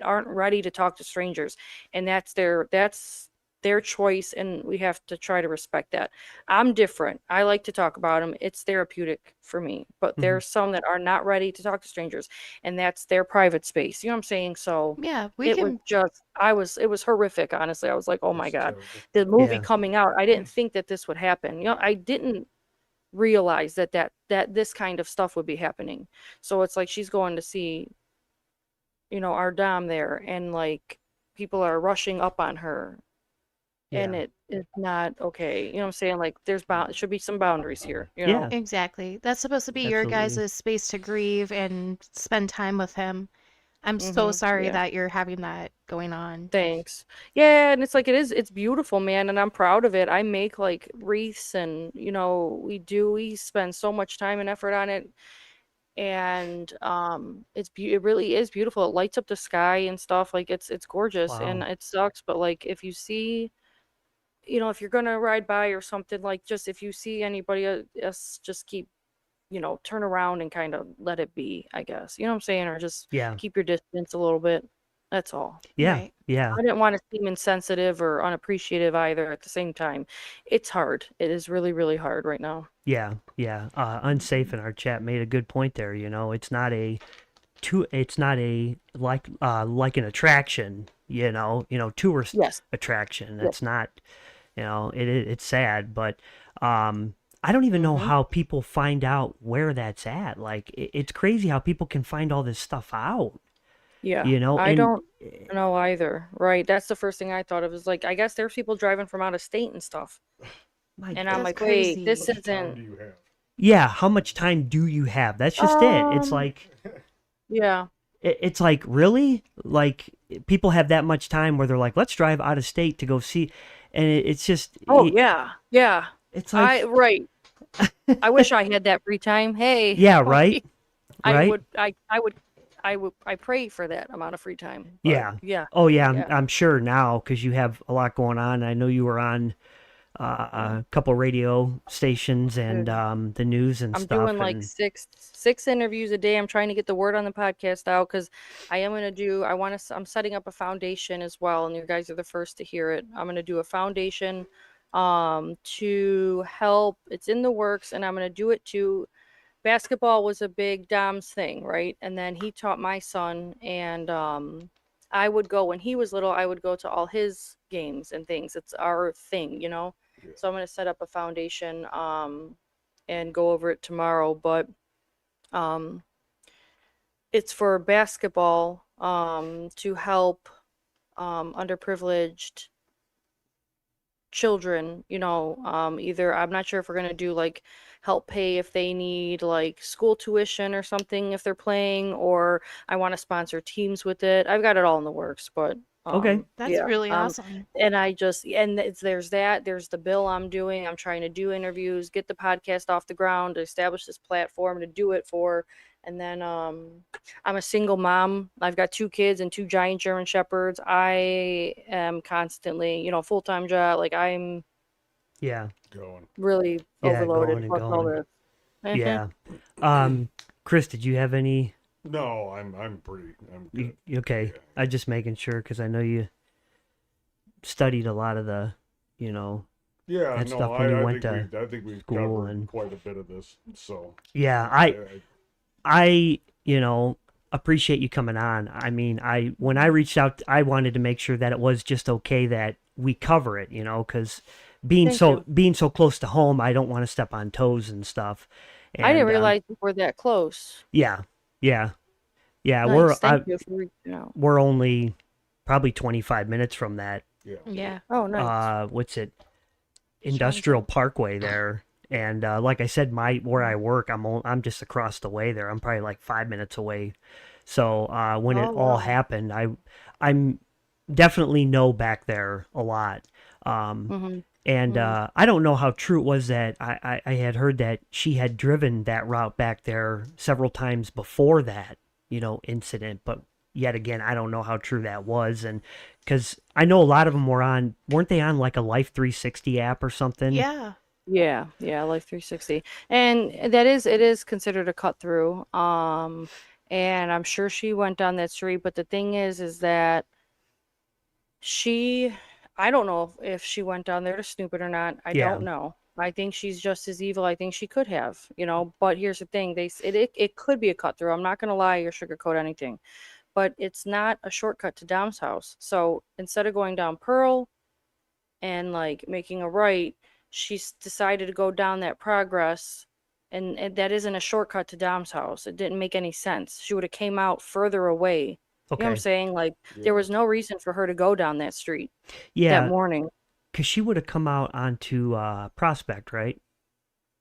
aren't ready to talk to strangers, and that's their choice, and we have to try to respect that. I'm different. I like to talk about them. It's therapeutic for me. But
hmm,
there's some that are not ready to talk to strangers, and that's their private space. You know what I'm saying? So
Yeah, we
it was
can.
just, it was horrific, honestly. I was like, oh my God. The movie
yeah,
coming out, I didn't think that this would happen. I didn't realize that this kind of stuff would be happening. So it's like, she's going to see, our dom there, and like, people are rushing up on her, and
yeah,
it's not okay. You know what I'm saying? Like, should be some boundaries here.
yeah,
Exactly. That's supposed to be your
absolutely.
guys' space to grieve and spend time with him. I'm so
Mhm.
sorry
Yeah.
that you're having that going on.
Thanks. Yeah, and it's like, it's beautiful, man, and I'm proud of it. I make like wreaths, and we spend so much time and effort on it, and it really is beautiful. It lights up the sky and stuff. Like, it's gorgeous, and
Wow.
it sucks, but like, if you see, if you're gonna ride by or something, like, just if you see anybody else, just keep, turn around and kind of let it be, I guess. You know what I'm saying? Or just
Yeah,
keep your distance a little bit. That's all.
yeah,
Right.
yeah,
I didn't want to seem insensitive or unappreciative either at the same time. It's hard. It is really, really hard right now.
yeah, yeah. Unsafe in our chat made a good point there. It's not a like an attraction. Tourist
Yes.
attraction.
Yes.
It's not. It's sad, but I don't even know
Mm-hmm.
how people find out where that's at. Like, it's crazy how people can find all this stuff out,
Yeah,
you know?
I
And
don't know either. Right, that's the first thing I thought of. Is like, I guess there's people driving from out of state and stuff,
my,
and I'm
That's
like, wait,
crazy.
this
How much time
isn't.
do you have?
yeah, how much time do you have? That's just it.
Um, yeah.
It's like, really? Like, people have that much time where they're like, let's drive out of state to go see. And it's just,
Oh yeah, yeah.
it's like,
Right. I wish I had that free time. Hey,
yeah, right?
I
Right?
would, I pray for that amount of free time. But
Yeah.
yeah,
Oh, yeah,
yeah.
I'm sure now because you have a lot going on. I know you were on a couple radio stations and
Dude,
the news and
I'm
stuff.
doing like
And
six interviews a day. I'm trying to get the word on the podcast out because I am gonna do. I'm setting up a foundation as well, and you guys are the first to hear it. I'm gonna do a foundation, to help. It's in the works, and I'm gonna do it to. Basketball was a big Dom's thing, right? And then he taught my son, and I would go when he was little. I would go to all his games and things. It's our thing, you know.
Yeah.
So I'm gonna set up a foundation, and go over it tomorrow. But um, it's for basketball, to help underprivileged children, you know, either I'm not sure if we're going to do like help pay if they need like school tuition or something if they're playing, or I want to sponsor teams with it. I've got it all in the works, but
Okay.
That's
yeah.
really awesome.
And there's the bill I'm doing. I'm trying to do interviews, get the podcast off the ground, to establish this platform to do it for. And then I'm a single mom. I've got 2 kids and 2 giant German shepherds. I am constantly, you know, full-time job. Like I'm
yeah,
Going.
really
Yeah,
overloaded.
going and
Fuck all
going.
this. Mhm.
yeah. Chris, did you have any?
No, I'm good.
Okay,
Yeah.
I just making sure because I know you studied a lot of the,
Yeah,
that
no,
stuff when you
I
went
think
to
I think we've
school
covered
and-
quite a bit of this. So
yeah, I appreciate you coming on. I mean, when I reached out, I wanted to make sure that it was just okay that we cover it, because
Thank you.
being so close to home, I don't want to step on toes and stuff.
I didn't
And,
realize we were that close.
yeah, yeah, yeah.
Nice. Thank you for reaching out.
We're only probably 25 minutes from that.
yeah.
Yeah.
Oh, nice.
What's it? Industrial Parkway there. And like I said, where I work, I'm just across the way there. I'm probably like 5 minutes away. So when it
Oh,
all
wow.
happened, I'm definitely know back there a lot.
Mhm.
And I don't know how true it was that I had heard that she had driven that route back there several times before that, incident. But yet again, I don't know how true that was. And because I know a lot of them weren't they on like a Life 360 app or something?
Yeah.
Yeah, Life 360. And it is considered a cut through. And I'm sure she went down that street, but the thing is that I don't know if she went down there to snoop it or not. I
Yeah.
don't know. I think she's just as evil. I think she could have, but here's the thing. It could be a cut through. I'm not going to lie or sugarcoat anything, but it's not a shortcut to Dom's house. So instead of going down Pearl and like making a right, she's decided to go down that Progress, and that isn't a shortcut to Dom's house. It didn't make any sense. She would have came out further away. You know what I'm
Okay.
saying? Like there was no reason for her to go down that street that
Yeah,
morning.
because she would have come out onto Prospect, right?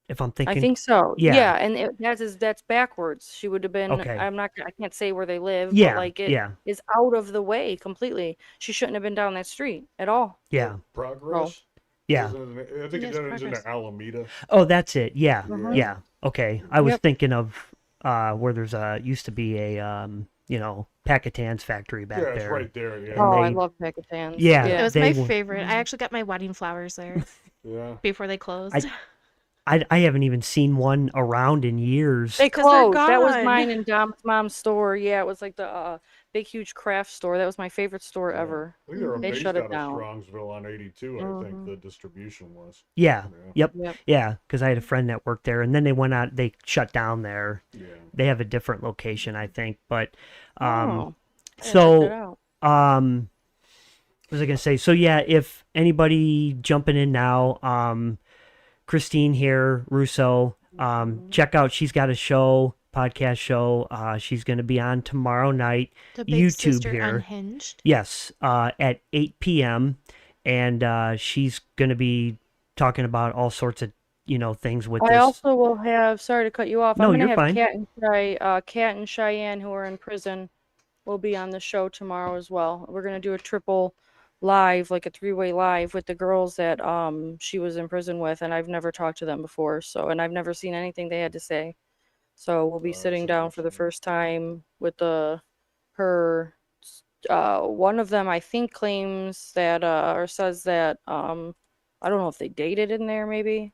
If I'm
I
thinking.
think so.
Yeah.
Yeah, and that's backwards. She would have been.
Okay.
I can't say where they live,
Yeah,
but like it
yeah.
is out of the way completely. She shouldn't have been down that street at all.
Yeah.
Progress.
Yeah.
I think
Yes,
it ends in
Progress.
Alameda.
Oh, that's it. Yeah.
Mhm.
Yeah. Okay. I was
Yep.
thinking of where there's used to be a Packatans factory back
Yeah,
there.
it's right there. Yeah.
And
Oh, I
they-
love Packatans.
Yeah.
It was
They
my
were-
favorite. I actually got my wedding flowers there
Yeah.
before they closed.
I haven't even seen one around in years.
They
'Cause they're
closed. That was
gone.
mine and Dom's mom's store. Yeah, it was like the big, huge craft store. That was my favorite store ever.
I think they're
They
based
shut it
out
down.
of Strongsville on 82. I think
Mhm.
the distribution was.
Yeah. Yep.
Yep.
Yeah. Because I had a friend that worked there, and then they went out. They shut down there.
Yeah.
They have a different location, I think. But
Oh, yeah, check it
so
out.
what was I gonna say? So yeah, if anybody jumping in now, Christine here, Russo. Check out, she's got a show, podcast show. She's going to be on tomorrow night,
The Big
YouTube
Sister
here.
Unhinged.
Yes, at 8 p.m. And she's going to be talking about all sorts of, things with
I
this.
also will have, sorry to cut you off.
No,
I'm gonna
you're
have
fine.
Kat and Cheyenne, who are in prison, will be on the show tomorrow as well. We're gonna do a triple live, like a three-way live with the girls that she was in prison with, and I've never talked to them before, and I've never seen anything they had to say. So we'll be sitting down for the first time with her. One of them, I think, claims that or says that I don't know if they dated in there, maybe.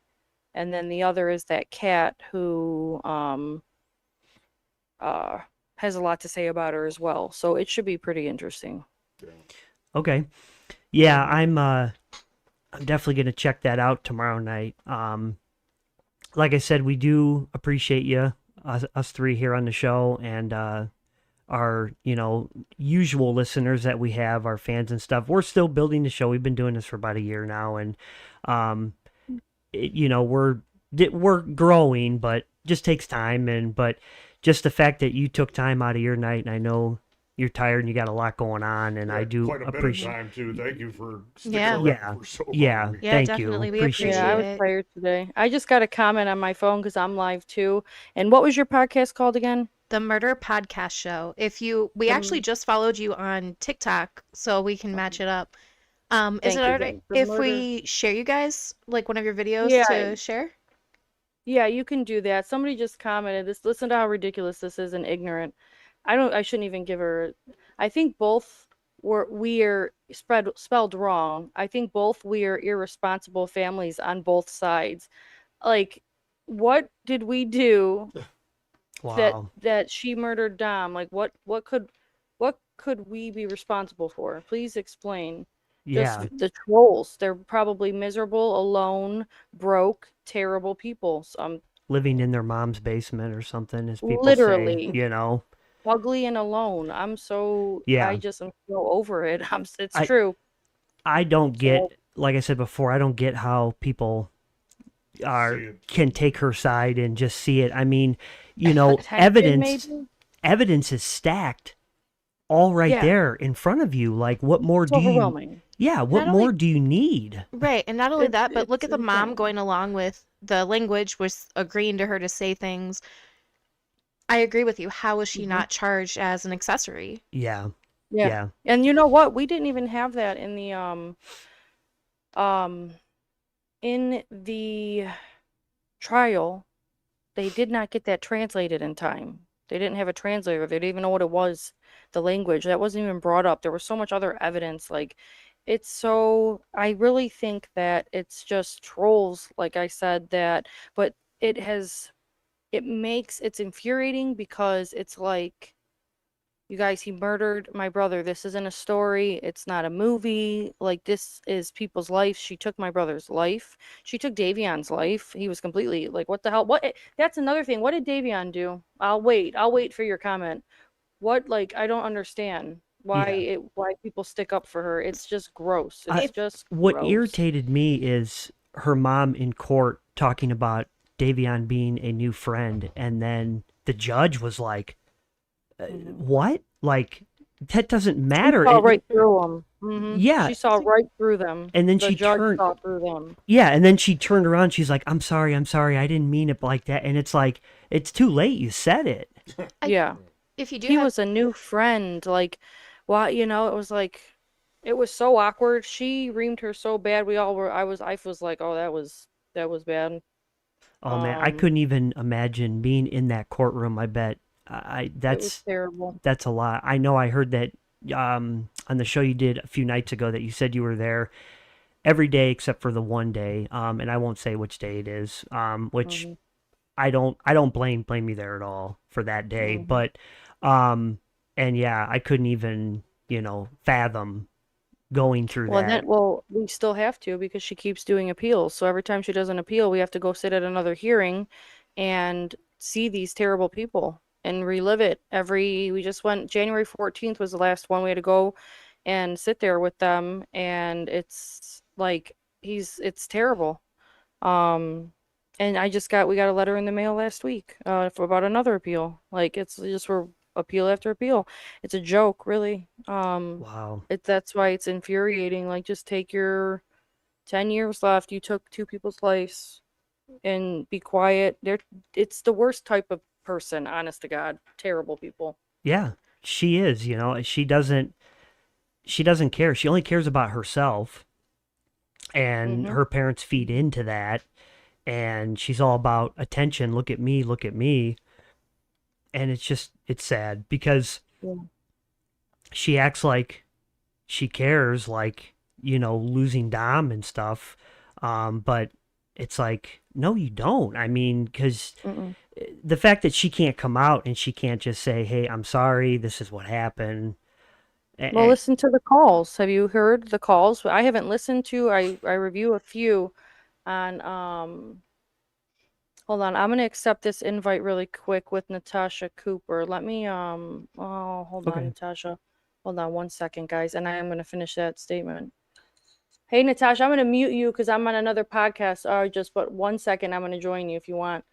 And then the other is that Cat who has a lot to say about her as well. So it should be pretty interesting.
Okay. Yeah, I'm definitely going to check that out tomorrow night. Like I said, we do appreciate you, us three here on the show, and our, usual listeners that we have, our fans and stuff. We're still building the show. We've been doing this for about a year now, and we're growing, but just takes time. But just the fact that you took time out of your night, and I know you're tired and you got a lot going on, and I do
quite a bit of
appreciate.
time too. Thank you for sticking
Yeah.
around
Yeah,
for so long.
yeah,
Yeah,
thank
definitely.
you.
We
Appreciate
Yeah, I
it.
was
it.
tired today. I just got a comment on my phone because I'm live too. And what was your podcast called again?
The Murder Podcast Show. We actually just followed you on TikTok, so we can match it up. Is
Thank
it
you.
alright
The
if
murder-
we share you guys like one of your videos
Yeah.
to share?
Yeah, you can do that. Somebody just commented this. Listen to how ridiculous this is and ignorant. I shouldn't even give her. I think both we're spelled wrong. I think both we're irresponsible families on both sides. Like, what did we do
Wow.
that she murdered Dom? Like, what could we be responsible for? Please explain.
Yeah.
Just the trolls. They're probably miserable, alone, broke, terrible people.
Living in their mom's basement or something, as people
Literally.
say,
Ugly and alone. I'm so
Yeah.
I just am so over it. It's
I-
true.
I don't get,
So-
like I said before, I don't get how people
See it.
can take her side and just see it. I mean,
Attention, maybe?
evidence is stacked all right
Yeah.
there in front of you. Like, what more
It's
do you?
overwhelming.
Yeah, what
Not only-
more do you need?
Right, and not only
It's-
that, but look at
it's
the mom
insane.
going along with the language, was agreeing to her to say things. I agree with you. How was she not charged as an accessory?
Yeah,
Yeah.
yeah,
And you know what? We didn't even have that in the trial. They did not get that translated in time. They didn't have a translator. They didn't even know what it was, the language. That wasn't even brought up. There was so much other evidence. Like, I really think that it's just trolls, like I said, but it's infuriating because it's like, you guys, he murdered my brother. This isn't a story. It's not a movie. Like, this is people's life. She took my brother's life. She took Davion's life. He was completely like, what the hell? That's another thing. What did Davion do? I'll wait for your comment. I don't understand why people stick up for her. It's just gross.
What
Gross.
irritated me is her mom in court talking about Davion being a new friend, and then the judge was like, what? Like, that doesn't matter.
She saw right through them. Mm-hmm.
Yeah.
She saw right through them.
And then
the
she
judge
turned-
saw through them.
Yeah, and then she turned around. She's like, I'm sorry. I didn't mean it like that. And it's like, it's too late. You said it.
Yeah.
If you do
He
have,
was a new friend. Like, why? It was like, it was so awkward. She reamed her so bad. We all were. I was like, oh, that was bad.
Oh, man. I couldn't even imagine being in that courtroom. I bet.
It was
That's
terrible.
that's a lot. I know I heard that on the show you did a few nights ago that you said you were there every day except for the one day. And I won't say which day it is. Which I don't blame you there at all for that day. But and yeah, I couldn't even, fathom going through that.
We still have to because she keeps doing appeals. So every time she does an appeal, we have to go sit at another hearing and see these terrible people and relive it. We just went, January 14th was the last one. We had to go and sit there with them, and it's like, it's terrible. Um, and we got a letter in the mail last week, about another appeal. Like it's just for appeal after appeal. It's a joke, really.
Wow.
That's why it's infuriating. Like just take your 10 years left. You took two people's lives and be quiet. It's the worst type of person, honest to God. Terrible people.
Yeah, she is, she doesn't care. She only cares about herself, and
Mm-hmm.
her parents feed into that, and she's all about attention. Look at me, look at me. And it's sad because
Yeah.
she acts like she cares, like, losing Dom and stuff. But it's like, no, you don't. I mean, because
Mm-mm.
the fact that she can't come out and she can't just say, hey, I'm sorry, this is what happened.
Well, listen to the calls. Have you heard the calls? I haven't listened to. I review a few on hold on. I'm gonna accept this invite really quick with Natasha Cooper. Let me oh, hold on,
Okay.
Natasha. Hold on 1 second, guys, and I am gonna finish that statement. Hey, Natasha, I'm gonna mute you because I'm on another podcast. Just but 1 second, I'm gonna join you if you want.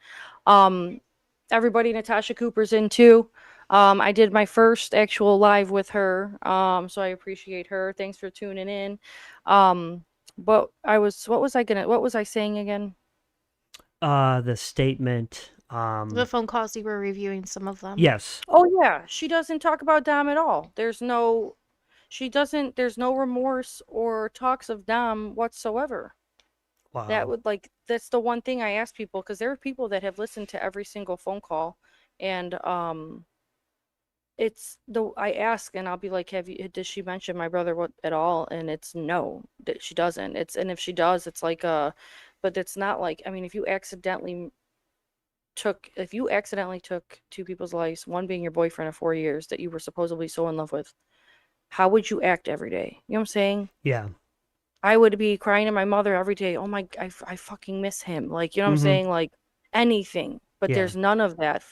Everybody, Natasha Cooper's in too. I did my first actual live with her. So I appreciate her. Thanks for tuning in. But what was I saying again?
The statement,
The phone calls, you were reviewing some of them.
yes.
Oh yeah, she doesn't talk about Dom at all. There's no remorse or talks of Dom whatsoever.
Wow.
That's the one thing I ask people, because there are people that have listened to every single phone call, and I ask, and I'll be like, does she mention my brother at all? And it's no, that she doesn't. And if she does, it's like but it's not like, I mean, if you accidentally took two people's lives, one being your boyfriend of 4 years that you were supposedly so in love with, how would you act every day? You know what I'm saying?
Yeah.
I would be crying to my mother every day. Oh my, I fucking miss him. Like, you know what I'm
Mm-hmm.
saying? Like anything, but
Yeah.
there's none of that.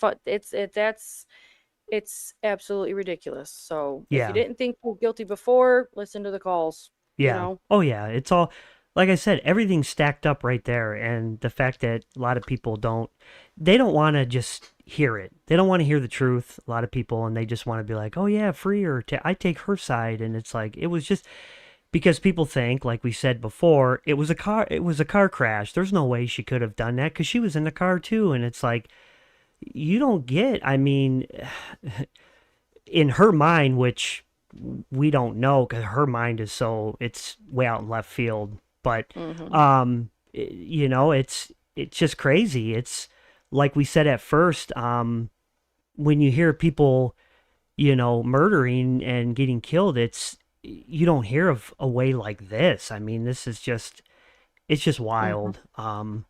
It's absolutely ridiculous. So if you
Yeah.
didn't think you were guilty before, listen to the calls, you
Yeah.
know?
Oh, yeah. It's all, like I said, everything's stacked up right there. And the fact that a lot of people they don't want to just hear it. They don't want to hear the truth, a lot of people, and they just want to be like, oh, yeah, free her. I take her side. And it's like, it was just because people think, like we said before, it was a car crash. There's no way she could have done that because she was in the car too. And it's like, you don't get, I mean, in her mind, which we don't know because her mind is it's way out in left field. But
Mm-hmm.
it's just crazy. It's like we said at first. When you hear people, murdering and getting killed, you don't hear of a way like this. I mean, this is it's just
Mm-hmm.
wild. Out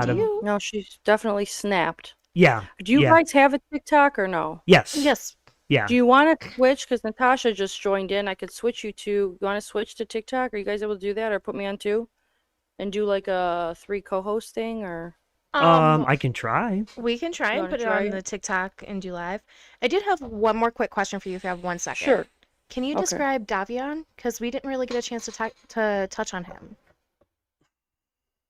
Do
of
you?
No, she's definitely snapped.
Yeah,
Do you
yeah,
guys have a TikTok or no?
yes,
Yes.
yeah.
Do you want to switch? Because Natasha just joined in. I could switch you want to switch to TikTok? Are you guys able to do that, or put me on two and do like a 3 co-host thing, or
I can try.
We can try
you
and
want to
put it
try
on
it?
the TikTok and do live. I did have one more quick question for you if you have 1 second.
Sure.
Can you
Okay.
describe DaVon? Because we didn't really get a chance to touch on him.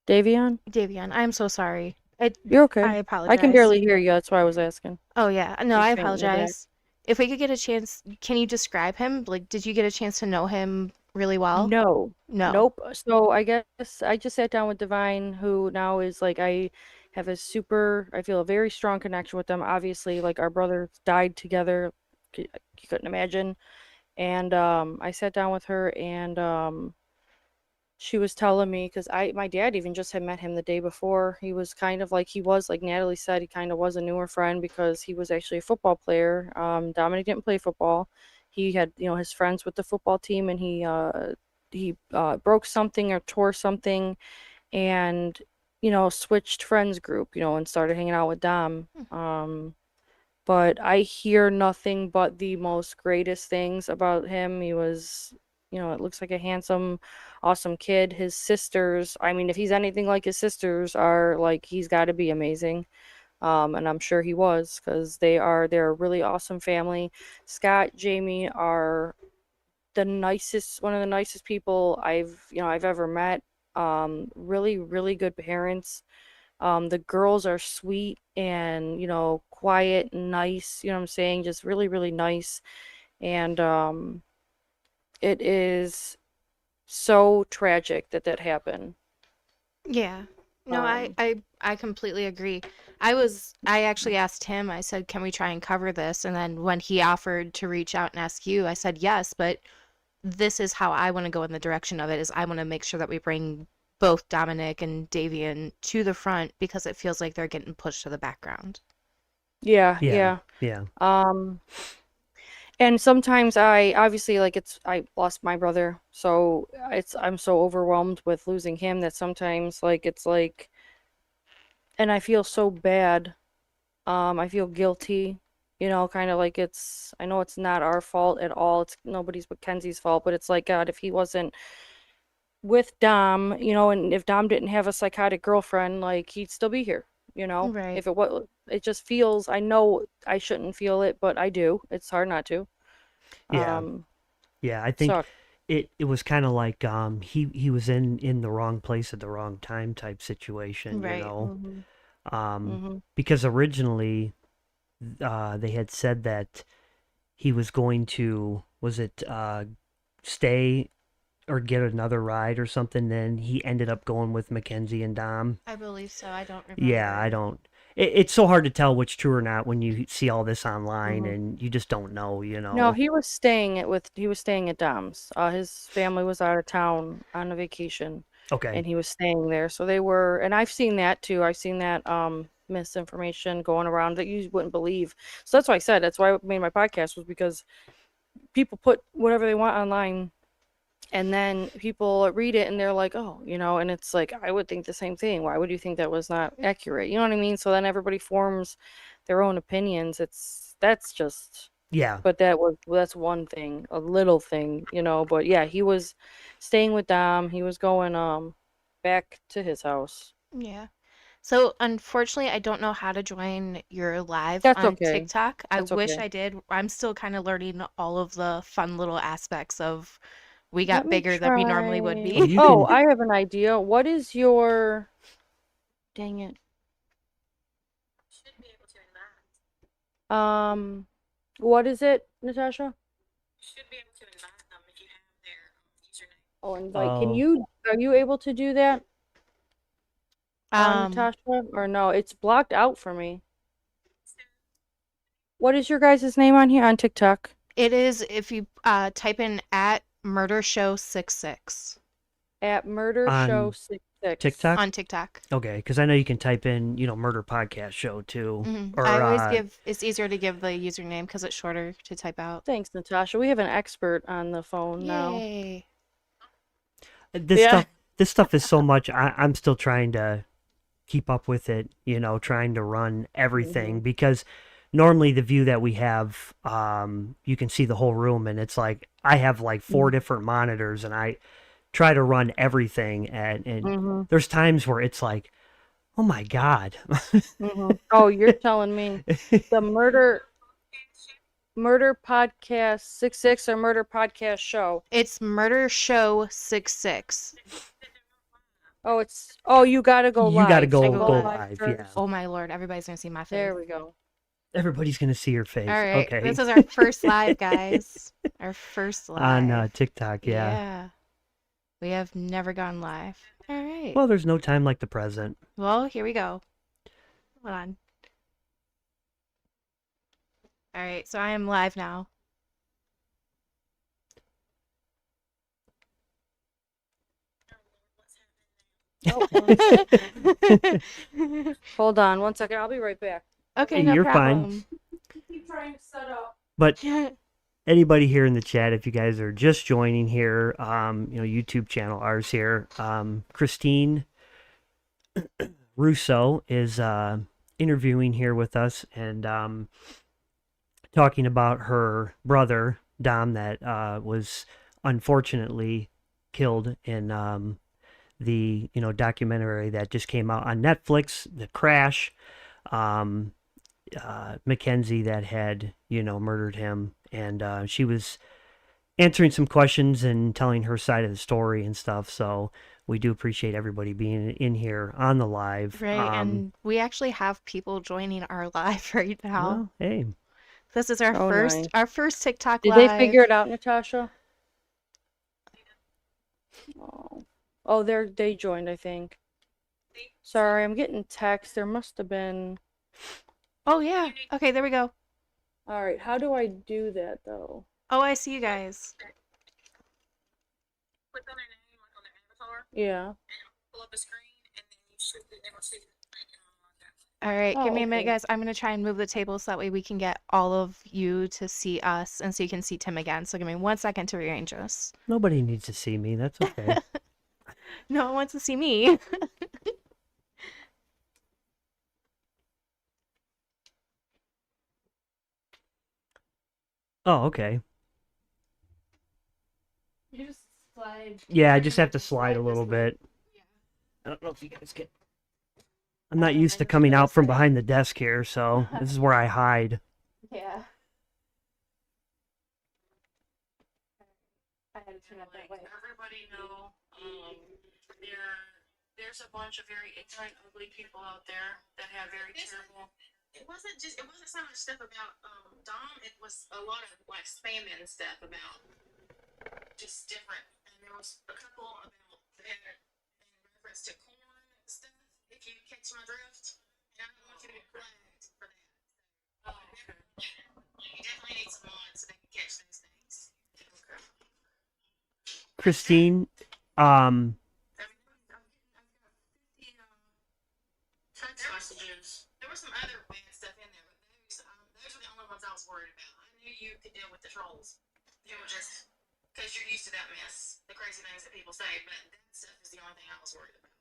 Davion?
Davion, I'm so sorry.
You're okay.
I apologize.
I can barely hear you. That's why I was asking.
Oh yeah, no,
You're
I
faint in the back.
apologize. If we could get a chance, can you describe him? Like, did you get a chance to know him really well?
No.
No.
Nope. So I guess I just sat down with DaVon, who now is like, I feel a very strong connection with them. Obviously, like our brothers died together. You couldn't imagine. And I sat down with her, and she was telling me, because my dad even just had met him the day before. He was like Natalie said, he kind of was a newer friend because he was actually a football player. Dominic didn't play football. He had, his friends with the football team, and he broke something or tore something, and switched friends group, and started hanging out with Dom. But I hear nothing but the most greatest things about him. He was, it looks like a handsome, awesome kid. His sisters, I mean, if he's anything like his sisters are, like, he's got to be amazing. And I'm sure he was, because they're a really awesome family. Scott, Jamie are one of the nicest people I've ever met. Really, really good parents. The girls are sweet and, quiet and nice, you know what I'm saying? Just really, really nice. And it is so tragic that that happened.
Yeah. No,
Um,
I completely agree. I actually asked him, I said, can we try and cover this? And then when he offered to reach out and ask you, I said yes, but this is how I want to go in the direction of it, is I want to make sure that we bring both Dominic and Davian to the front because it feels like they're getting pushed to the background.
yeah,
Yeah,
yeah.
yeah,
Um, and sometimes I lost my brother, so I'm so overwhelmed with losing him that sometimes it's like, and I feel so bad. I feel guilty, kind of like I know it's not our fault at all. It's nobody's but Kenzie's fault, but it's like, God, if he wasn't with Dom, and if Dom didn't have a psychotic girlfriend, like he'd still be here,
Right.
If it just feels, I know I shouldn't feel it, but I do. It's hard not to.
yeah,
Um,
yeah. I think
suck.
it was kind of like he was in the wrong place at the wrong time type situation,
Right.
Mhm.
Um,
Mhm.
because originally they had said that he was going to, was it stay or get another ride or something. Then he ended up going with Mackenzie and Dom.
I believe so. I don't
Yeah, I
remember.
don't. It's so hard to tell what's true or not when you see all this online
Mhm.
and you just don't know, you
No,
know.
he was staying at Dom's. His family was out of town on a vacation,
Okay.
and he was staying there. So they were, and I've seen that too. I've seen that misinformation going around that you wouldn't believe. So that's why I said that's why I made my podcast, was because people put whatever they want online, and then people read it and they're like, oh, and it's like, I would think the same thing. Why would you think that was not accurate? You know what I mean? So then everybody forms their own opinions. That's just,
Yeah.
but that's one thing, a little thing, but yeah, he was staying with Dom. He was going back to his house.
Yeah. So unfortunately, I don't know how to join your live
That's
on
okay.
TikTok. I
That's
wish
okay.
I did. I'm still kind of learning all of the fun little aspects of we
Let
got
me
bigger than we normally would
try.
Oh,
be.
you
Oh,
can.
I have an idea. What is your, dang it. What is it, Natasha? Oh, invite.
Oh,
Are you able to do that,
Um,
Natasha? Or no, it's blocked out for me. What is your guys' name on here on TikTok?
it is if you type in at Murder Show 66
At Murder Show
on
66.
TikTok.
on TikTok.
Okay, because I know you can type in, murder podcast show too,
I
or
always it's easier to give the username because it's shorter to type out.
Thanks, Natasha. We have an expert on the phone now.
Yay.
this
Yeah.
stuff. This stuff is so much. I'm still trying to keep up with it, trying to run everything
Mhm.
because normally the view that we have, you can see the whole room and it's like I have like four
Mhm.
different monitors and I try to run everything and
Mhm.
there's times where it's like, oh my God.
Mhm. Oh, you're telling me the murder podcast 66 or murder podcast show.
It's Murder Show 66.
Oh, you gotta go
You got to
live. So
I
go
go
go
go
live.
live
live, yeah.
first.
Oh my lord, everybody's gonna see my face.
There we go.
Everybody's gonna see your face.
All right,
Okay.
this is our first live, guys. Our first
On
live.
TikTok, yeah.
Yeah. We have never gone live. All right.
Well, there's no time like the present.
Well, here we go. Hold on. All right, so I am live now.
Hold on one second. I'll be right back.
Okay, no
You're fine.
problem.
Keep trying to set up.
But anybody here in the chat, if you guys are just joining here, YouTube channel, ours here, Christine Russo is interviewing here with us and talking about her brother, Dom, that was unfortunately killed in the documentary that just came out on Netflix, The Crash. Mackenzie that had murdered him, and she was answering some questions and telling her side of the story and stuff. So we do appreciate everybody being in here on the live.
Right, and we actually have people joining our live right now.
Well, hey,
This is our
Oh,
first
nice.
TikTok
Did
live.
they figure it out, Natasha? Oh, they joined, I think. Sorry, I'm getting text. There must have been.
Oh yeah. Okay, there we go.
All right, how do I do that though?
Oh, I see you guys.
Click on their name, like on their avatar,
Yeah.
and pull up a screen, and then you should they will see it.
All right, give
Oh,
me a minute,
okay.
guys. I'm gonna try and move the table so that way we can get all of you to see us, and so you can see Tim again. So give me 1 second to rearrange us.
nobody needs to see me. That's okay.
No one wants to see me.
Oh, okay.
You just slide.
Yeah, I just have to slide a little bit. I don't know if you guys can. I'm not used to coming out from behind the desk here, so this is where I hide.
Yeah. I had to turn up that way.
Everybody know, there's a bunch of very ignorant, ugly people out there that have very terrible. It wasn't so much stuff about Dom. It was a lot of like spam and stuff about just different. And there was a couple about that in reference to corn and stuff. If you catch my drift, and I don't want you to get flagged for that. You definitely need some mods so they can catch those things. Okay.
Christine,
Text messages. There were some other bad stuff in there, but those are the only ones I was worried about. I knew you could deal with the trolls. You were just because you're used to that mess, the crazy things that people say, but that stuff is the only thing I was worried about.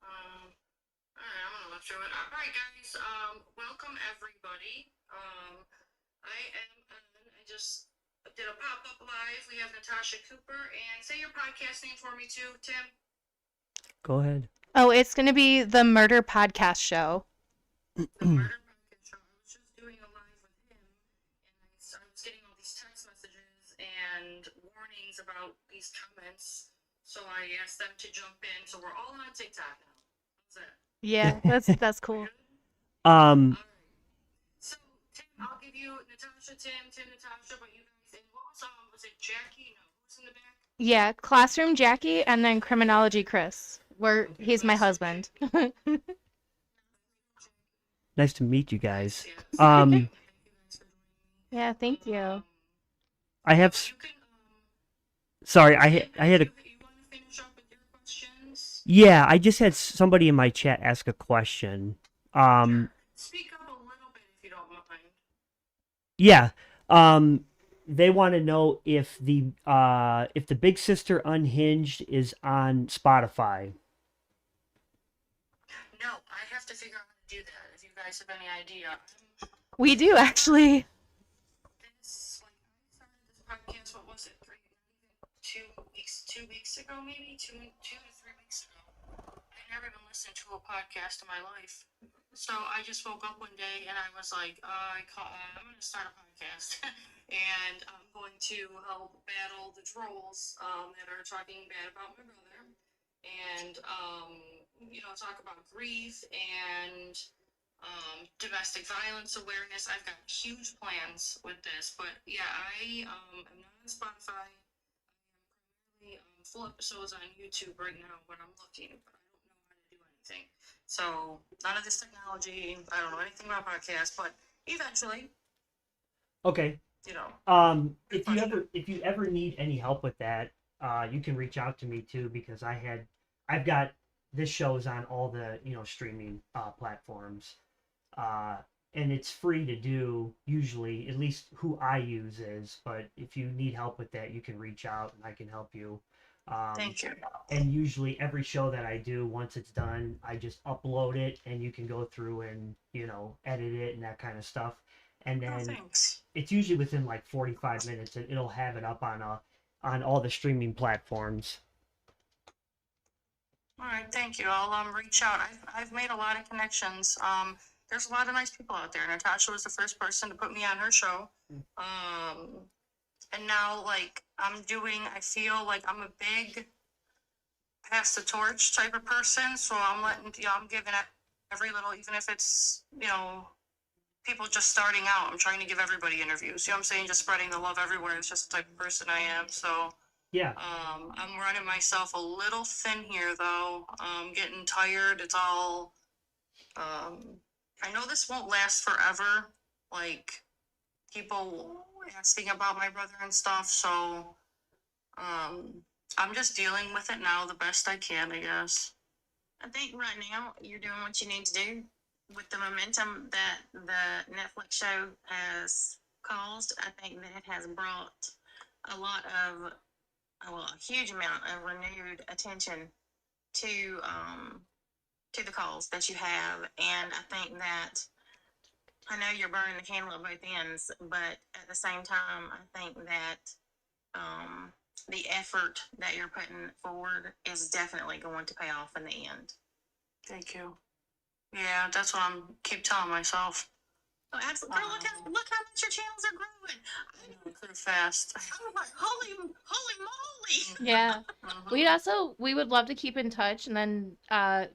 Alright, I'm gonna look through it. Alright, guys. Welcome everybody. I just did a pop-up live. We have Natasha Cooper, and say your podcast name for me too, Tim.
go ahead.
Oh, it's gonna be the Murder Podcast Show.
The murder podcast show. I was just doing a live with him, and I was getting all these text messages and warnings about these comments. So I asked them to jump in. So we're all on TikTok now. How's that?
Yeah, that's cool.
All right. So Tim, I'll give you Natasha, Tim, Natasha, but you guys. And what was it Jackie? No, who's in the back?
Yeah, Classroom Jackie and then Criminology Chris. He's my husband.
Nice to meet you guys.
Yeah, thank you.
I have.
You can,
Sorry, I had a.
you want to finish up with your questions?
Yeah, I just had somebody in my chat ask a question.
Speak up a little bit if you don't mind.
Yeah. They want to know if the Big Sister Unhinged is on Spotify.
No, I have to figure out how to do that. If you guys have any idea,
We do actually.
I started this podcast. What was it? 2 weeks ago, maybe 2 to 3 weeks ago. I never even listened to a podcast in my life. So I just woke up one day and I was like, I'm going to start a podcast, and I'm going to help battle the trolls that are talking bad about my brother, and talk about grief and domestic violence awareness. I've got huge plans with this, but yeah, I am not on Spotify. I am primarily full episodes on YouTube right now when I'm looking, but I don't know how to do anything. So none of this technology. I don't know anything about podcasts, but eventually,
Okay. If you ever need any help with that, you can reach out to me too, because I've got this show's on all the streaming platforms, and it's free to do usually, at least who I use is. But if you need help with that, you can reach out and I can help you.
thank you.
And usually every show that I do, once it's done, I just upload it and you can go through and edit it and that kind of stuff. And then
Thanks.
it's usually within like 45 minutes and it'll have it up on all the streaming platforms.
All right, thank you. I'll reach out. I've made a lot of connections. There's a lot of nice people out there. Natasha was the first person to put me on her show. And now I feel like I'm a big pass the torch type of person. So I'm I'm giving it every little, even if it's, people just starting out. I'm trying to give everybody interviews. You know what I'm saying? Just spreading the love everywhere. It's just the type of person I am. So
Yeah.
I'm running myself a little thin here, though. I'm getting tired. It's all. I know this won't last forever. Like people asking about my brother and stuff. So I'm just dealing with it now the best I can, I guess.
I think right now you're doing what you need to do with the momentum that the Netflix show has caused. I think that it has brought a lot of, a huge amount of renewed attention to the cause that you have, and I think that I know you're burning the candle at both ends, but at the same time, I think that the effort that you're putting forward is definitely going to pay off in the end.
Thank you. Yeah, that's what I'm keep telling myself.
Oh, absolutely. Girl, look how much your channels are growing.
I know, pretty fast.
I'm like, holy moly.
Yeah. We would love to keep in touch and then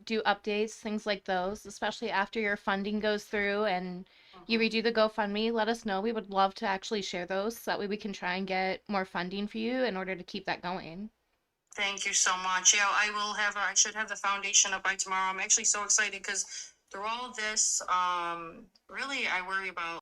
do updates, things like those, especially after your funding goes through and you redo the GoFundMe. Let us know. We would love to actually share those so that way we can try and get more funding for you in order to keep that going.
Thank you so much. Yeah, I should have the foundation up by tomorrow. I'm actually so excited because through all of this, really I worry about